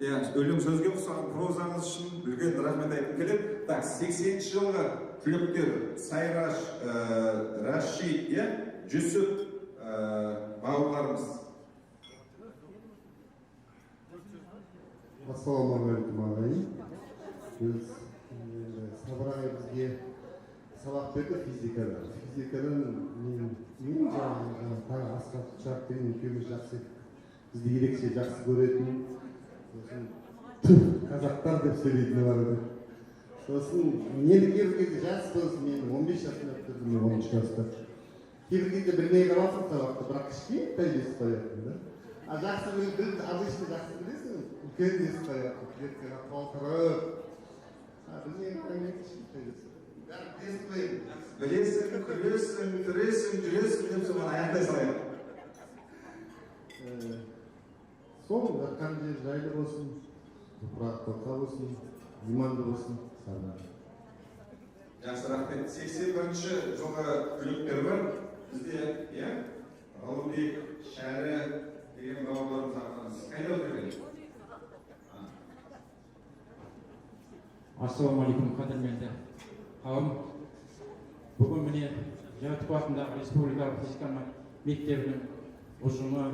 Өлең сөзге ұқсаған прозаңыз үшін үлкен рахмет айтқым келеді. 80 жылғы түлектер Сайраш, Рашид, Жүсіп бауырларымыз. Ассалаумағалейкум ағайын. Біз Сабыр ағай бізге сабақ берді физикадан. Физикадан мен жаңағы таң асқар құшақ деген екеуміз жақсы, бізді ерекше жақсы көретін, қазақтар деп сөйлейтіні бар еді. Сосын мені кейбір кезде жаспыз, мен 15 жасында бітірдім, мен 13 жаста. Кейбір кезде білмей қаласың сабақты, бірақ кішкентай десіп қоятын да. А жақсы біліп, обычно жақсы білесің, үлкен десіп қоятын, клеткаға толтырып. Білмей қаласың, кішкентай десіп. Білесің, күлесің, түресің, жүресің деп соған аяқтай салайық. Сол жатқан жер жайлы болсын, топырақ торқа болсын, иманды болсын. Жақсы, рахмет. 81-ші жылғы түлектер бар. Бізде, Ғалымбек, Шәрі деген бауырларымыз ақтаныз. Қайда өтірген? Ассалаумалейкум, қадірменді қауым. Бүгін міне Жәутіп атындағы Республикалық физика мектебінің ұжымы,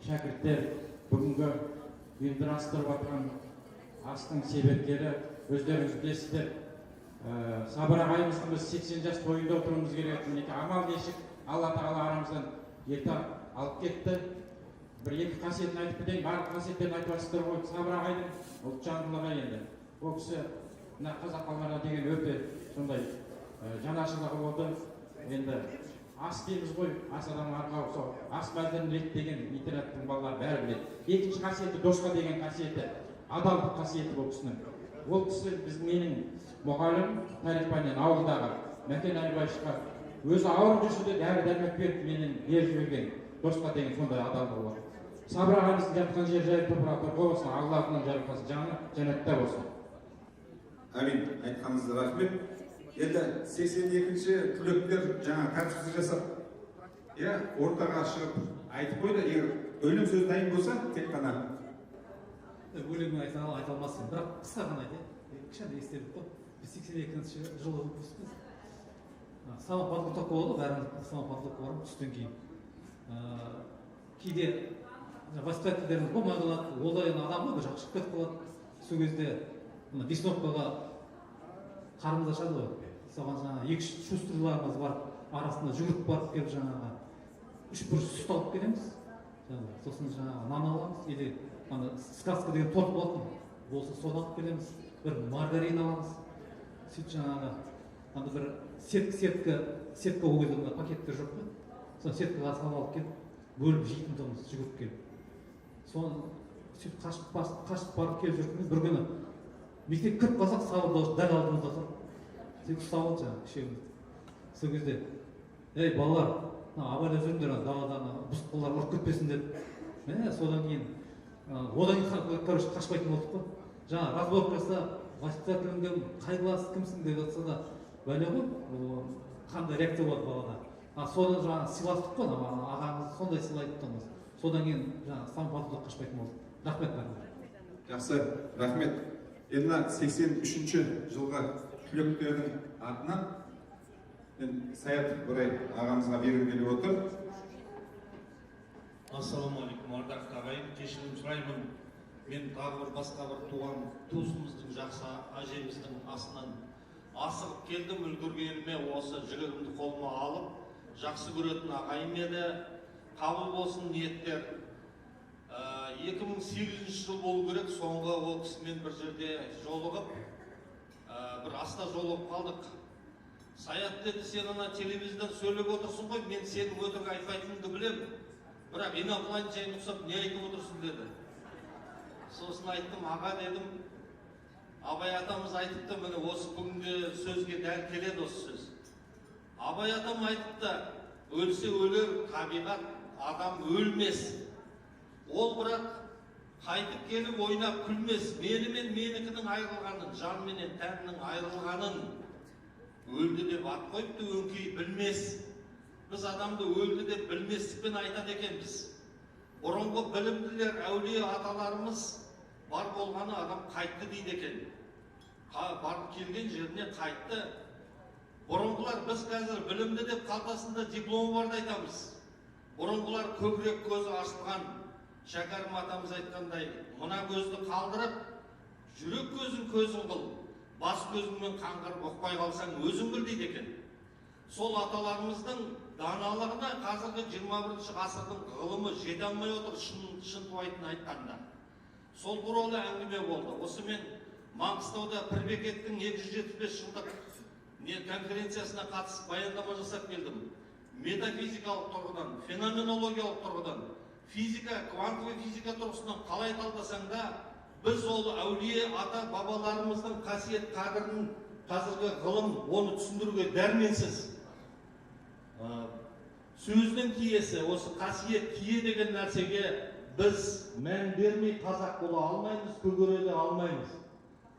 шәкірттер бүгінгі ұйымдастырып жатқан астың себепкері өздеріңіз білесіздер. Сабыр ағайымыздың біз 80 жас тойында отыруымыз керек. Мінекей амал нешік Алла тағала арамыздан ерте алып кетті. Бір екі қасиетін айтып кетейін, барлық қасиеттерін айтып жатсыздар ғой. Сабыр ағайдың ұлтжандылығы енді. Ол кісі мына қазақ балаларына деген өте сондай жанашырлығы болды. Енді ас дейміз ғой, ас адамның арқауы сол. Ас мәдениет деген интернеттің балалары бәрі біледі. Екінші қасиеті досқа деген қасиеті, адалдық қасиеті бұл кісінің. Ол кісі менің мұғалім тарих пәнінен ауылдағы Мәкен Әлбайшыға өзі ауырып жүрсе де дәрі-дәрмек беріп менен беріп жіберген досқа деген сондай адалдығы бар. Сабыр ағамыздың жатқан жері жайып топырақ торқа болсын, Аллахтың жарылқасын жаны жәннатта болсын. Әмин, айтқаныңызға рахмет. Енді 82-ші түлектер жаңа тапсырыс жасап, ортаға шығып айтып қойды. Егер өлім сөз дайын болса, тек қана өлеңмен айта алмасын, бірақ қысқа ғана айтайын. Кішкентай естелік қой. Біз 82-ші жылы өткізбіз. Самал подготовка болды, бәріміз самал подготовка барып түстен кейін. Кейде воспитательдеріміз болмай қалады, ол да адам ғой, бір жаққа шығып кетіп қалады. Сол кезде Весновкаға қарымыз ашады ғой. Соған жаңағы екі шустырларымыз бар, арасында жүгіріп барып келіп жаңағы үш бір сүт алып келеміз. Сосын жаңағы нан аламыз, или сказка деген торт болатын болса соны алып келеміз, бір маргарин аламыз. Сөйтіп жаңағы бір сетка ол кезде пакеттер жоқ қой. Соны сеткаға салып алып келіп, бөліп жейтін тұғымыз жүгіріп келіп. Соны сөйтіп қашып барып келіп жүргенде бір күні мектеп кіріп қалсақ сабыр дәл алдымызда тұр. Сөйтіп ұстап алды жаңағы кішкентай. Сол кезде, ей балалар, абайлап жүріңдер, даладан бұзыққылар ұрып кетпесін деп. Содан кейін одан кейін короче қашпайтын болдық қой. Жаңа разборкасы воспитательдің қай класс кімсің деп жатса да бәле ғой, қандай реакция болады балада. Соны жаңа сыйластық қой, ағамыз сондай сыйлайды тұғымыз. Содан кейін жаңа самопатыда қашпайтын болдық. Рахмет бәріне. Жақсы, рахмет. Енді 83-ші жылғы түлектердің атынан Саят Бұрай ағамызға бергім келіп отыр. Ассалаумалейкум, ардақты ағайын, кешірім сұраймын. Мен тағы бір басқа бір туған туысымыздың жақсы әжеміздің асынан асығып келдім, үлгергеніме осы жүгігімді қолыма алып, жақсы көретін ағайын еді, қабыл болсын ниеттер. 2008 жыл болу керек, соңғы ол кісімен бір жерде жолығып, бір аста жолығып қалдық. Саят деді, сен ана телевизордан сөйлеп отырсың ғой, мен сенің өтірік айтпайтыныңды білем. Бірақ инопланетяне ұқсап не айтып отырсың деді. Сосын айттым, аға дедім, Абай атамыз айтыпты, міне осы бүгінгі сөзге дәл келеді осы сөз. Абай атам айтыпты, өлсе өлер, табиғат, адам өлмес. Ол бірақ қайтып келіп ойнап күлмес. Мені мен менікінің айырылғанын, жан менен тәннің айырылғанын өлді деп ат қойыпты, өңкей білмес. Біз адамды өлді деп білместікпен айтады екенбіз. Бұрынғы білімділер, әулие аталарымыз бар болғаны адам қайтты дейді екен. Барып келген жеріне қайтты. Бұрынғылар біз қазір білімді деп қалтасында дипломы барды айтамыз. Бұрынғылар көкірек көзі ашылған. Шәкәрім атамыз айтқандай, мына көзді қалдырып, жүрек көзін көзін қыл. бас көзіңмен қаңғырып ұқпай қалсаң өзің біл дейді екен. Сол аталарымыздың даналығына қазіргі 21 ғасырдың ғылымы жете алмай отыр, шынтуайтын айтқанда. Сол туралы әңгіме болды. Осы мен Маңғыстауда Пірбекеттің 275 жылдық конференциясына қатысып баяндама жасап келдім. Метафизикалық тұрғыдан, феноменологиялық тұрғыдан, физика, квантовый физика тұрғысынан қалай талдасаң да, біз ол әулие ата бабаларымыздың қасиет қадірін қазіргі ғылым оны түсіндіруге дәрменсіз. Сөздің киесі, осы қасиет кие деген нәрсеге біз мән бермей қазақ бола алмаймыз, көгере алмаймыз.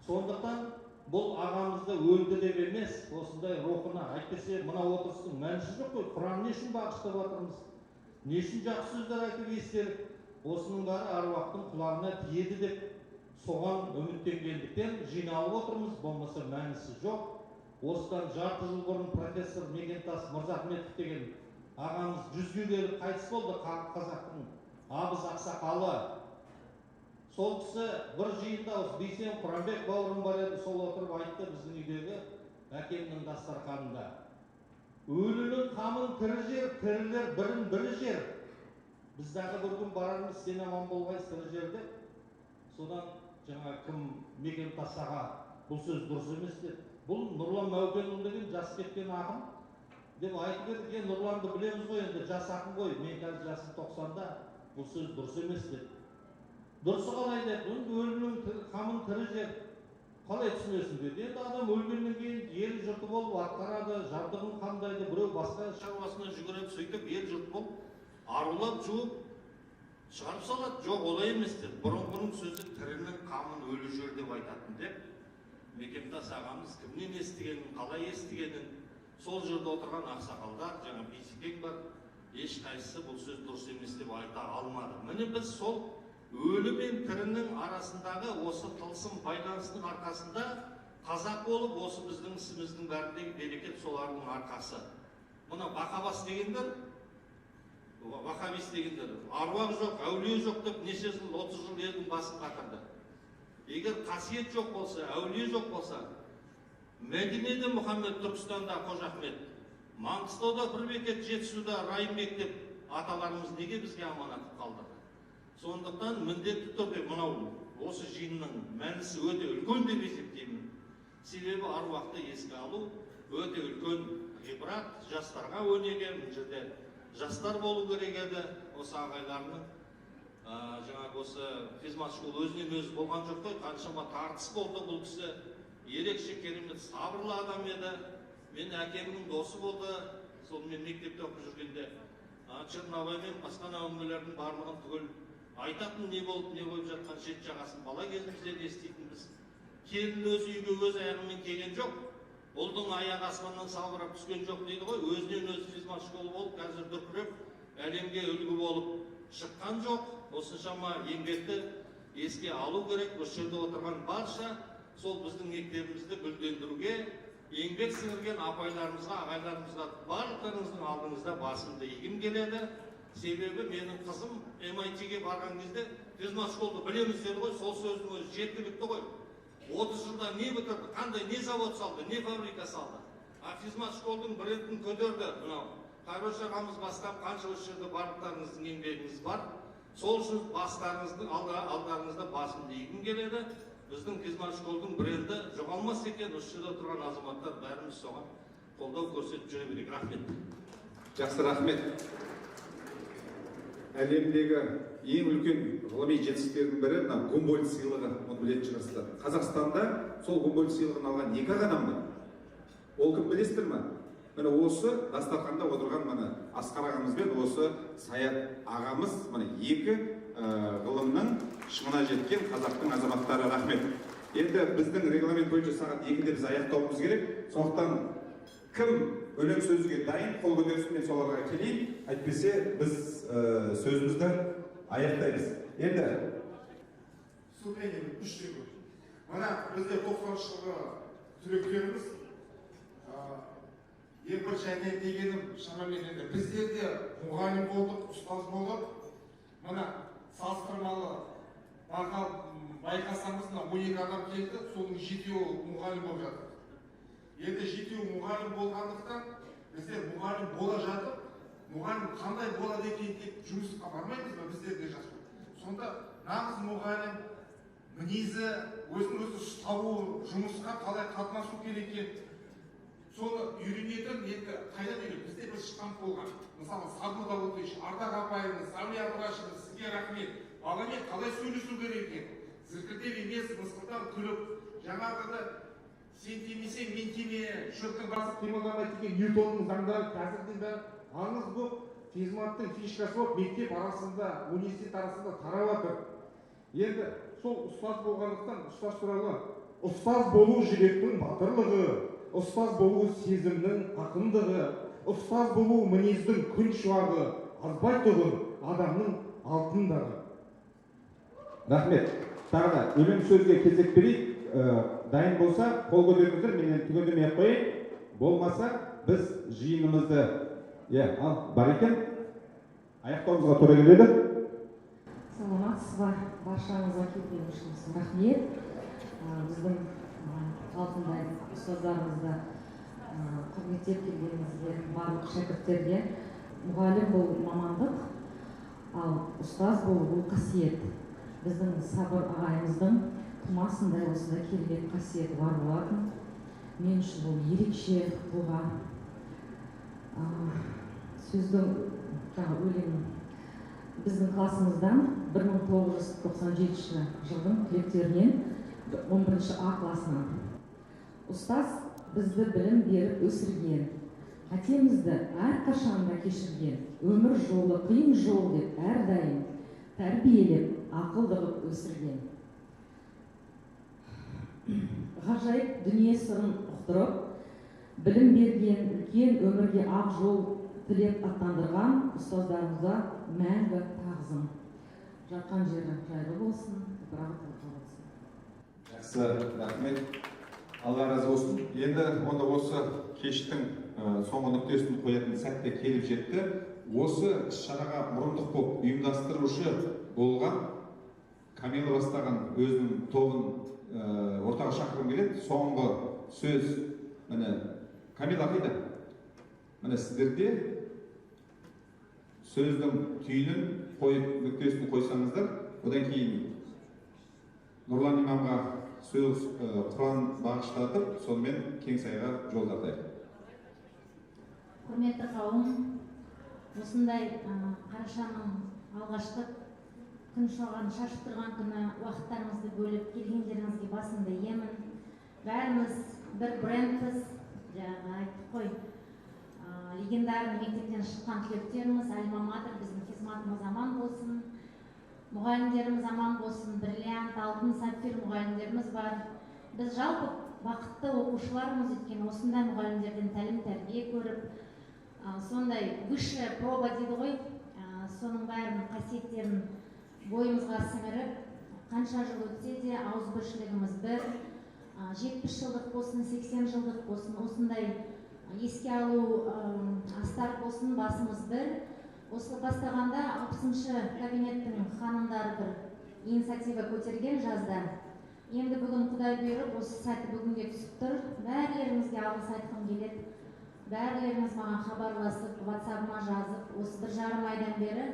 Сондықтан бұл ағамызды өлді деп емес, осындай рухына, әйтпесе мына отырыстың мәнісі жоқ қой. Құран не үшін бағыштап жатырмыз? Не үшін жақсы сөздер айтып естелік? Осының бәрі аруақтың құлағына тиеді деп соған үміттенгендіктен жиналып отырмыз, болмаса мәнісі жоқ. Осыдан жарты жыл бұрын профессор Мегентас Мырзахметов деген ағамыз 100-ге келіп қайтыс болды, қазақтың абыз ақсақалы. Сол кісі бір жиында осы Бейсен Құранбек бауырым бар еді, сол отырып айтты біздің үйдегі әкемнің дастарханында. Өлінің қамын тірі жер, тірілер бірін бірі жер. Біз дағы бір күн барармыз, сен аман болғайсыз тірі жер деп. Содан жаңа кім Мегентас аға бұл сөз дұрыс емес деп. Бұл Нұрлан Мәукенұлы деген жас кеткен ақын деп айтып едік. Нұрланды білеміз ғой, енді жас ақын ғой, мен қазір жасым 90-да, бұл сөз дұрыс емес деп. Дұрысы қалай деп, өлінің қамын тірі жер, қалай түсінесің деді. Енді адам өлгеннен кейін ел жұрты болып атқарады, жабдығын қамдайды, біреу басқа шаруасына жүгіреді, сөйтіп ел жұрт болып арулап жуып шығарып салады. Жоқ, олай емес деп. Бұрынғының сөзі тірінің қамын өлі жер деп айтатын деп. Мекемтас ағамыз кімнен естігенін, қалай естігенін, сол жерде отырған ақсақалдар, жаңа Бейсекең бар, ешқайсысы бұл сөз дұрыс емес деп айта алмады. Міне біз сол өлі мен тірінің арасындағы осы тылсым байланыстың арқасында қазақ болып, осы біздің ісіміздің бәріндегі берекет солардың арқасы. Мына бақабас дегендер, вахабис дегендер, аруақ жоқ, әулие жоқ деп неше жыл, 30 жыл елдің басын қатырды. Егер қасиет жоқ болса, әулие жоқ болса, Мәдинеде Мұхаммед, Түркістанда Қожа Ахмет, Маңғыстауда Пірбекет, Жетісуда Райымбек деп аталарымыз неге бізге аманат қалдырды? Сондықтан міндетті түрде мынау осы жиынның мәнісі өте үлкен деп есептеймін. Себебі аруақты еске алу өте үлкен ғибрат, жастарға өнеге, бұл жерде жастар болу керек еді, осы ағайларының. Жаңағы осы физмат школ өзінен өзі болған жоқ қой, қаншама тартыс болды. Бұл кісі ерекше керемет сабырлы адам еді. Мен әкемнің досы болды. Сол мен мектепте оқып жүргенде Черновой мен басқа әңгімелердің барлығын түгел айтатын, не болып не қойып жатқан шет жағасын бала кезімізден еститінбіз. Келін өзі үйге өз аяғымен келген жоқ. Ұлдың аяғы аспаннан салбырап түскен жоқ дейді ғой. Өзінен өзі физмат школ болып, қазір дүркіреп, әлемге үлгі болып шыққан жоқ. Осыншама еңбекті еске алу керек. Осы жерде отырған барша сол біздің мектебімізді гүлдендіруге еңбек сіңірген апайларымызға, ағайларымызға барлықтарыңыздың алдыңызда басымды игім келеді. Себебі менің қызым MIT-ге барған кезде физмат школды білеміз деді ғой, сол сөздің өзі жеткілікті ғой. 30 жылда не бітірді, қандай не завод салды, не фабрика салды. Физмат школдың брендін көтерді. Қайрош ағамыз бастап қанша осы жерде барлықтарыңыздың еңбегіңіз бар. Сол үшін бастарыңыздың алдарыңызда басымды игім келеді. Біздің физмат школдың бренді жоғалмас екен. Осы жерде тұрған азаматтар бәріміз соған қолдау көрсетіп жүре берейік. Рахмет. Жақсы, рахмет. Әлемдегі ең үлкен ғылыми жетістіктердің бірі Гумбольдт сыйлығы, оны білетін шығарсыздар. Қазақстанда сол Гумбольдт сыйлығын алған 2 адам бар. Ол кім білесіздер ме? Міне осы дастарханда отырған міне Асқар ағамыз бен осы Саят ағамыз, міне 2 ғылымның шыңына жеткен қазақтың азаматтары. Рахмет. Енді біздің регламент бойынша сағат 2-де біз аяқтауымыз керек. Сондықтан кім өлең сөзге дайын, қол көтерсін, мен соларға келейін. Әйтпесе біз сөзімізді аяқтаймыз. Енді Сумение үште көп. Мына бізде 90 жылғы түлектеріміз ең бір және дегенім шамамен енді біздер де мұғалім болдық, ұстаз болдық. Мына салыстырмалы байқасаңыз мына 12 адам келді, соның 7-еуі мұғалім болып жатыр. Енді 7-еуі мұғалім болғандықтан біздер мұғалім бола жатып, мұғалім қандай болады екен деп жұмысқа бармаймыз ба, біздерде жас. Сонда нағыз мұғалім мінезі, өзін-өзі ұстауы, жұмысқа қалай қатынасу керек екен, соны үйренетін енді қайдан үйренеді? Бізде бір шыққан болған. Мысалы, Сабыр Даутович, Ардақ апайымыз, Сәуле Абрашевич, сізге рахмет. Баламен қалай сөйлесу керек екен? Зіркілдеп емес, мысқылдан күліп, жаңағыда сен тимесең, мен тиме, шөптің басып қимылдамай деген Ньютонның заңдары қазірден бәрі аңыз болып, физматтың фишкасы болып, мектеп арасында, университет арасында тарап жатыр. Енді сол ұстаз болғандықтан, ұстаз туралы, ұстаз болу жүректің батырлығы, ұстаз болу сезімнің ақындығы, ұстаз болу мінездің күн шуағы, азбайтұғын адамның алтындығы. Рахмет. Тағы да өлең сөзге кезек берейік. Дайын болса, қол көтеріңіздер, мен түгендемей қояйын. Болмаса, біз жиынымызды, ал бар екен, аяқтауымызға тура келеді. Саламатсыз ба, баршаңызға келген үшін рахмет. Біздің алтындай ұстаздарымызды құрметтеп келгеніңізге, барлық шәкірттерге. Мұғалім бұл мамандық, ал ұстаз бұл қасиет. Біздің Сабыр ағайымыздың тумасындай осындай керемет қасиеті бар болатын. Мен үшін бұл ерекше тұлға. Сөздің өлеңін біздің классымыздан 1997 жылдың түлектерінен 11 А класынан. Ұстаз бізді білім беріп өсірген, қатемізді әрқашанда кешірген, өмір жолы қиын жол деп әрдайым тәрбиелеп, ақылдығып өсірген. Ғажайып дүние сырын ұқтырып, білім берген, үлкен өмірге ақ жол тілеп аттандырған ұстаздарымызға мәңгі тағзым. Жатқан жері жайлы болсын, тұпырағы тылқы болсын. Жақсы, рахмет. Алла разы болсын. Енді онда осы кештің соңғы нүктесін қоятын сәтте келіп жетті. Осы іс-шараға мұрындық болып ұйымдастырушы болған Камила бастаған өзінің тобын ортаға шақырғым келеді. Соңғы сөз, міне, Камила қайда? Міне сіздерде сөздің түйінін қойып, нүктесін қойсаңыздар, одан кейін Нұрлан имамға сөз Құран бағыштатып, сонымен кеңсайға жол тартайық. Құрметті қауым, осындай қарашаның алғашқы күн шуағын шашып тұрған күні уақыттарыңызды бөліп келгендеріңізге басымды иемін. Бәріміз бір брендпіз, жаңағы айттық қой, легендарный мектептен шыққан түлектеріміз, альма-матер, біздің хизматымыз аман болсын, мұғалімдеріміз аман болсын, бриллиант, алтын, сапфир мұғалімдеріміз бар. Біз жалпы бақытты оқушыларымыз, өйткені осындай мұғалімдерден тәлім тәрбие көріп, сондай высшая проба дейді ғой, соның бәрінің қасиеттерін бойымызға сіңіріп, қанша жыл өтсе де ауызбіршілігіміз бір, 70 жылдық болсын, 80 жылдық болсын, осындай еске алу астар болсын, басымыз бір. Осы бастағанда 60-шы кабинеттің ханымдары бір инициатива көтерген жазда. Енді бүгін Құдай бұйырып, осы сәті бүгінге түсіп тұр. Бәрілеріңізге алғыс айтқым келеді. Бәрілеріңіз маған хабарласып, WhatsApp-ма жазып, осы 1,5 айдан бері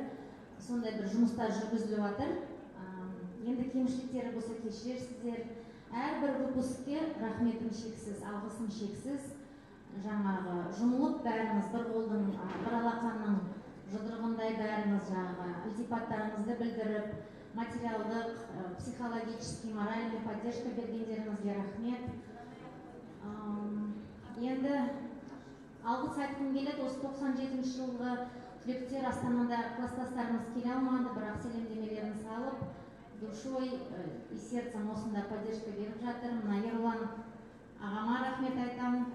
сондай бір жұмыстар жүргізіліп жатыр. Енді кемшіліктері болса кешірерсіздер. Әрбір выпускке рахметім шексіз, алғысым шексіз. Жаңағы жұмылып бәріміз бір қолдың, бір алақанның жұдырығындай бәріміз жаңағы ілтипаттарыңызды білдіріп, материалдық, психологический, моральный поддержка бергендеріңізге рахмет. Енді алғыс айтқым келеді, осы 97 жылғы түлектер Астанада класстастарымыз келе алмады, бірақ сәлемдемелерін салып, душой и сердцем осында поддержка беріп жатыр. Мына Ерлан ағама рахмет айтам,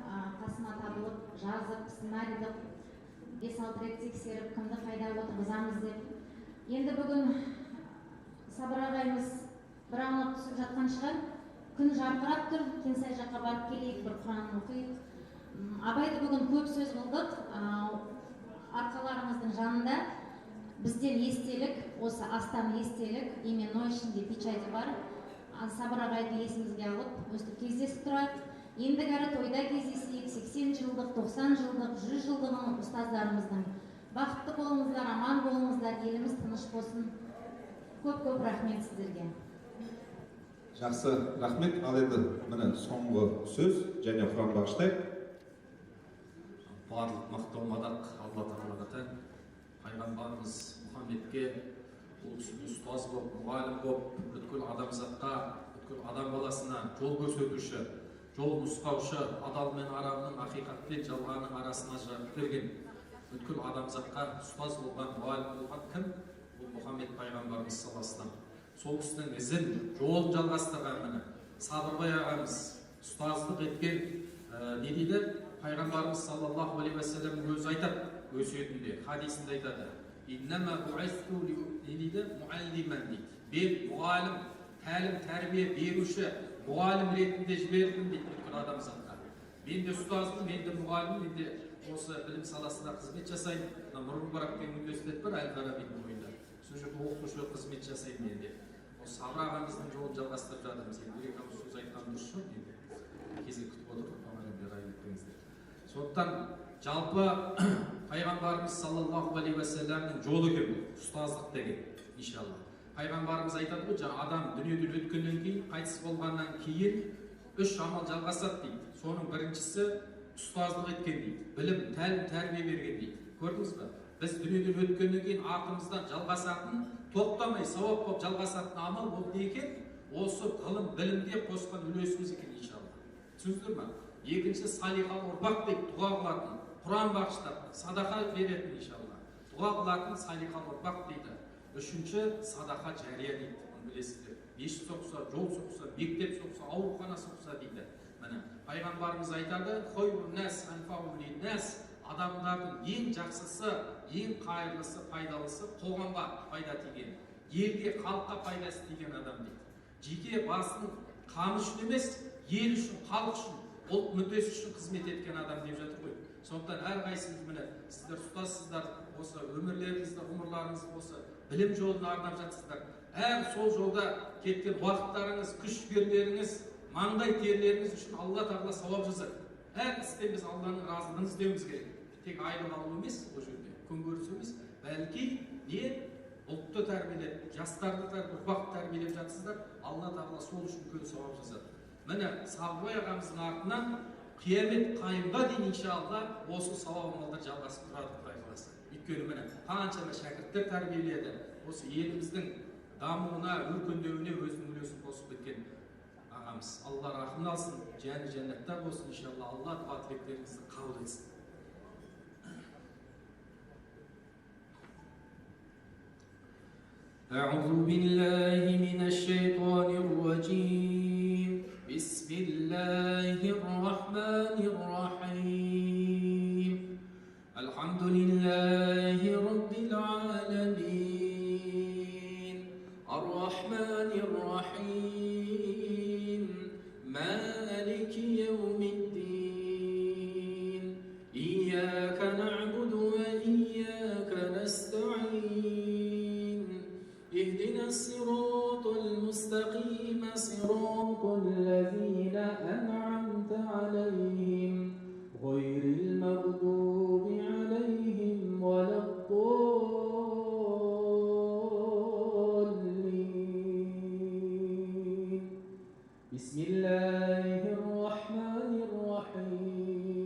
қасыма табылып, жазып, сценарийді 5-6 рет тексеріп, кімді қайда отырғызамыз деп. Енді бүгін Сабыр ағайымыз бір аунап түсіп жатқан шығар, күн жарқырап тұр, Кеңсай жаққа барып келейік, бір Құран оқиық. Абайды бүгін көп сөз қылдық, арқаларымыздың жанында. бізден естелік, осы астам естелік, именной ішінде печати бар. Сабыр ағайды есімізге алып, өстіп кездесіп тұрады. Ендігі әрі тойда кездесейік, 80 жылдық, 90 жылдық, 100 жылдығын ұстаздарымыздың. Бақытты болыңыздар, аман болыңыздар, еліміз тыныш болсын. Көп-көп рахмет сіздерге. Жақсы, рахмет. Ал енді міне соңғы сөз және құран бағыштайық. Барлық мақтау мадақ Алла Тағалаға тән. Пайғамбарымыз Мұхаммедке ол кісі ұстаз болып, мұғалім болып, бүткіл адамзатқа, бүткіл адам баласына жол көрсетуші, жол нұсқаушы, адал мен арамның, ақиқат пен жалғанның арасына жарық берген, бүткіл адамзатқа ұстаз болған, мұғалім болған кім? Ол Мұхаммед пайғамбарымыз саласынан. Сол кісінің ізін, жолын жалғастырған міне Сабырбай ағамыз ұстаздық еткен, не дейді? Пайғамбарымыз саллаллаху алейхи ва саллям өзі айтады, өсиетінде, хадисінде айтады. Иннама бу'исту не дейді? Муаллиман дейді. Мен мұғалім, тәлім, тәрбие беруші, мұғалім ретінде жібердім дейді бүткіл адамзатқа. Мен де ұстазбын, мен де мұғаліммін, мен де осы білім саласында қызмет жасаймын. Мұрын барақ деген университет бар Әл-Фарабидің бойында. Сол жерде оқытушы қызмет жасаймын мен де. Осы Сабыр ағамыздың жолын жалғастырып жатырмыз. Енді бір екі сөз айтқан дұрыс жоқ енді. Кезек күтіп отырып, маған бері айтыңыздар. Сондықтан жалпы пайғамбарымыз саллаллаху алейхи ва салламның жолы екен бұл, ұстаздық деген, иншалла. Пайғамбарымыз айтады ғой, жаңа адам дүниеден өткеннен кейін, қайтыс болғаннан кейін 3 амал жалғасады дейді. Соның біріншісі ұстаздық еткен дейді. Білім, тәлім, тәрбие берген дейді. Көрдіңіз бе? Біз дүниеден өткеннен кейін артымыздан жалғасатын, тоқтамай сауап болып жалғасатын амал ол не екен? Осы ғылым, білімге қосқан үлесіміз екен, иншалла. Түсіндіңіздер ме? Екінші салихалы ұрпақ дейді, дұға қылатын, Құран бағыштап, садақа беретін иншалла. Дұға қылатын салихалы ұрпақ дейді. Үшінші садақа жария дейді, оны білесіздер. Мешіт соқса, жол соқса, мектеп соқса, аурухана соқса дейді. Міне пайғамбарымыз айтады, хойрун нас анфау линнас, адамдардың ең жақсысы, ең қайырлысы, пайдалысы қоғамға пайда тиген, елге, халыққа пайдасы тиген адам дейді. Жеке басының қамы үшін емес, ел үшін, халық үшін, ұлт мүддесі үшін қызмет еткен адам деп жатыр ғой. Сондықтан әрқайсыңыз міне сіздер ұстазсыздар, осы өмірлеріңізді, ғұмырларыңызды осы білім жолына арнап жатсыздар. Әр сол жолда кеткен уақыттарыңыз, күш-жігерлеріңіз, маңдай терлеріңіз үшін Алла Тағала сауап жазады. Әр істен біз Алланың разылығын іздеуіміз керек. Тек айлық алу емес, ол жерде күн көрісу емес, бәлки не ұлтты тәрбиелеп, жастарды ұрпақты тәрбиелеп жатсыздар, Алла Тағала сол үшін үлкен сауап жазады. Міне Сабырбай ағамыздың артынан қиямет қайымға дейін иншалла осы сауап амалдар жалғасып тұрады Құдай қаласа. Өйткені міне қаншама шәкірттер тәрбиеледі, осы еліміздің дамуына, өркендеуіне өзінің үлесін қосып кеткен ағамыз. Алла рахымын алсын, жәннат жәннатта болсын иншалла. Алла дуа тілектеріңізді қабыл етсін. أعوذ بالله من الشيطان الرجيم بسم الله الرحمن الرحيم الحمد لله رب العالمين الرحمن الرحيم مالك يوم الدين إياك نعبد وإياك نستعين اهدنا الصراط المستقيم صراط الذين أنعمت عليهم غير المغضوب عليهم ولا الضالين بسم الله الرحمن الرحيم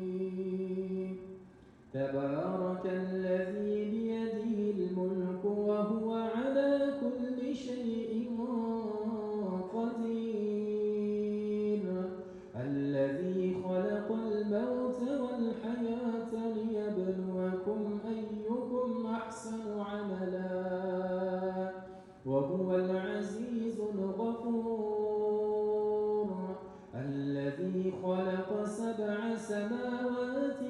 تبارك الذي بيده الملك وهو على كل شيء قدير الذي خلق الموت والحياة ليبلوكم أيكم أحسن عملا وهو العزيز الغفور الذي خلق 7 سماوات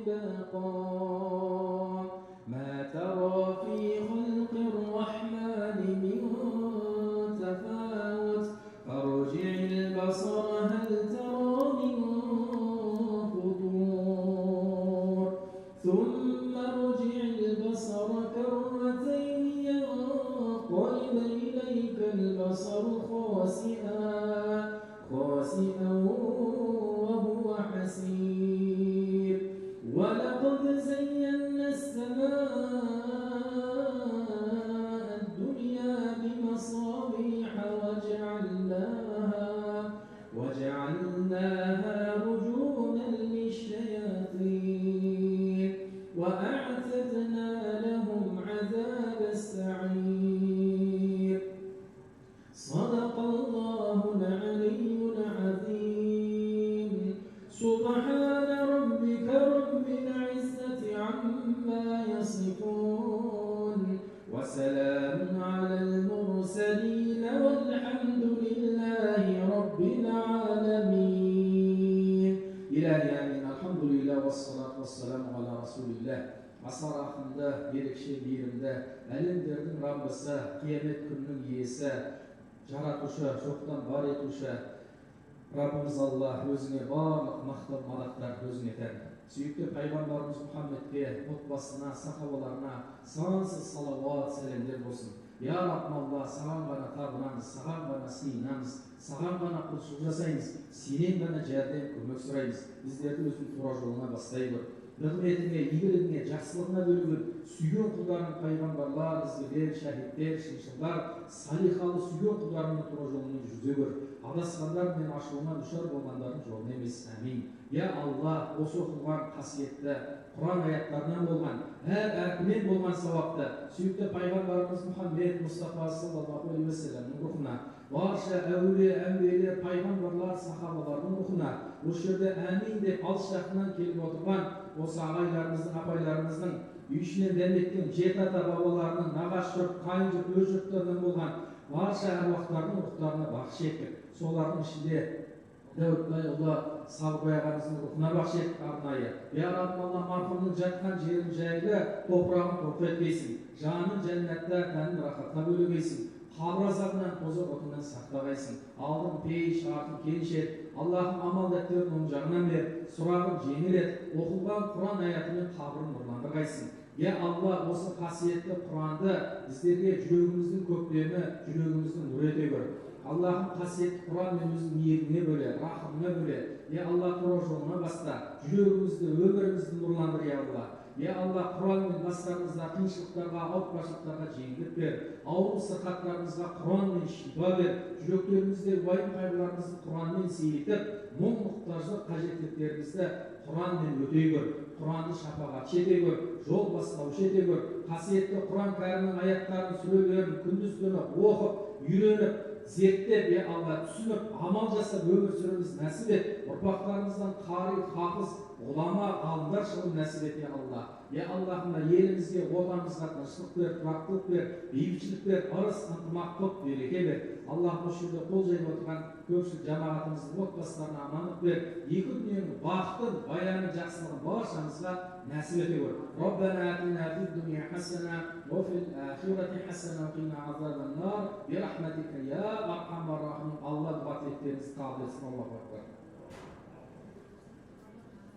طباقا ما ترى في خلق الرحمن من تفاوت فارجع البصر هل ترى من فطور ثم ارجع البصر خاسئا وهو حسير ولقد زينا السماء الدنيا بمصابيح وجعلناها رجوما للشياطين وأعتدنا لهم عذاب السعير صدق الله العلي العظيم سبحان ربك رب العزة عما يصفون وسلام على المرسلين والحمد لله رب العالمين إلهي آمين الحمد لله والصلاة والسلام على رسول الله Asar ақынды, ерекше мейірімді, әлемдердің Раббысы, қиямет күннің иесі, жаратушы, жоқтан бар етуші, Раббымыз Алла, өзіңе барлық мақтау мадақтар өзіңе тән. Сүйікті пайғамбарымыз Мұхаммедке, отбасына, сахабаларына сансыз салауат, сәлемдер болсын. Я Раббым Алла, саған ғана табынамыз, саған ғана сыйынамыз, саған ғана құлшылық жасаймыз, сенен ғана жәрдем, көмек сұраймыз. Біздерді өзің тура жолына бастай көр. Нығметіңе, игілігіңе, жақсылығына бөлігін сүйген құлдарың пайғамбарлар, ізгілер, шәһидтер, шыншылдар, салихалы сүйген құлдарының тура жолымен жүзе көр. Адасқандар мен ашуына душар болғандардың жолын емес. Әмин. Я Алла, осы оқылған қасиетті Құран аяттарынан болған, әр әрпінен болған сауапты сүйікті пайғамбарымыз Мұхаммед Мұстафа саллаллаху алейхи ва салламның рухына, барша әулие, әмбиелер, пайғамбарлар, сахабалардың рухына, осы жерде әмин деп алыс жақыннан келіп отырған осы ағайларымыздың, апайларымыздың үй ішінен дәметкен жеті ата бабаларының, нағашы жұрт, қайын жұрт, өз жұрттарынан болған барша әруақтардың рухтарына бақшы еттік. Солардың ішінде Дәуітбайұлы Сабырбай ағамыздың рухына бақшы еттік арнайы. Я Раббым Алла, марқұмның жатқан жерін жайлы, топырағын тоқу етпейсін, жанын жәннатта, тәнін рахатқа бөлегейсін, қабір азабынан, тозақ отынан сақтағайсың. Алдын пейіш, артын келіншет, Аллахым амал дәптерін оң жағынан бер, сұрағын жеңіл ет, оқылған Құран аятымен қабірін нұрландырғайсың. Я Алла, осы қасиетті Құранды біздерге жүрегіміздің көктемі, жүрегіміздің нұр ете көр. Аллахым қасиетті Құран мен өзің ниетіңе бөле, рахымыңа бөле. Я Алла, тура жолына баста, жүрегімізді, өмірімізді нұрландыр, я Алла. Я Алла, Құран мен бастарымызда қиыншылықтарға, ауыртпашылықтарға жеңілдік бер. Ауыр сырқаттарымызға Құран мен шипа бер. Жүректерімізде уайым қайғыларымызды Құранмен сейілтіп, мұң мұқтаждық қажеттіліктерімізді Құранмен өтей көр. Құранды шапағатшы ете көр, жол бастаушы ете көр. Қасиетті Құран кәрімнің аяттарын, сүрелерін күндіз түні оқып, үйреніп, зерттеп, я Алла, түсініп, амал жасап өмір сүруіміз нәсіп ет. Ұрпақтарымыздан қари, хафыз, ғұлама, ғалымдар шығуын нәсіп ет, я Алла. Я Аллахым, елімізге, отанымызға тыныштық бер, тұрақтылық бер, бейбітшілік бер, ырыс, ынтымақтық, береке бер. Аллахым, осы жерде қол жайып отырған көпшілік жамағатымыздың отбасыларына амандық бер. Екі дүниенің бақытын, баянын, жақсылығын баршамызға нәсіп ете көр. Раббана атина фид дуния хасана ва фил ахирати хасана ва қина азабан нар. Бирахматика я архамар рахим. Алла дуа тілектеріңізді қабыл етсін. Аллаху акбар.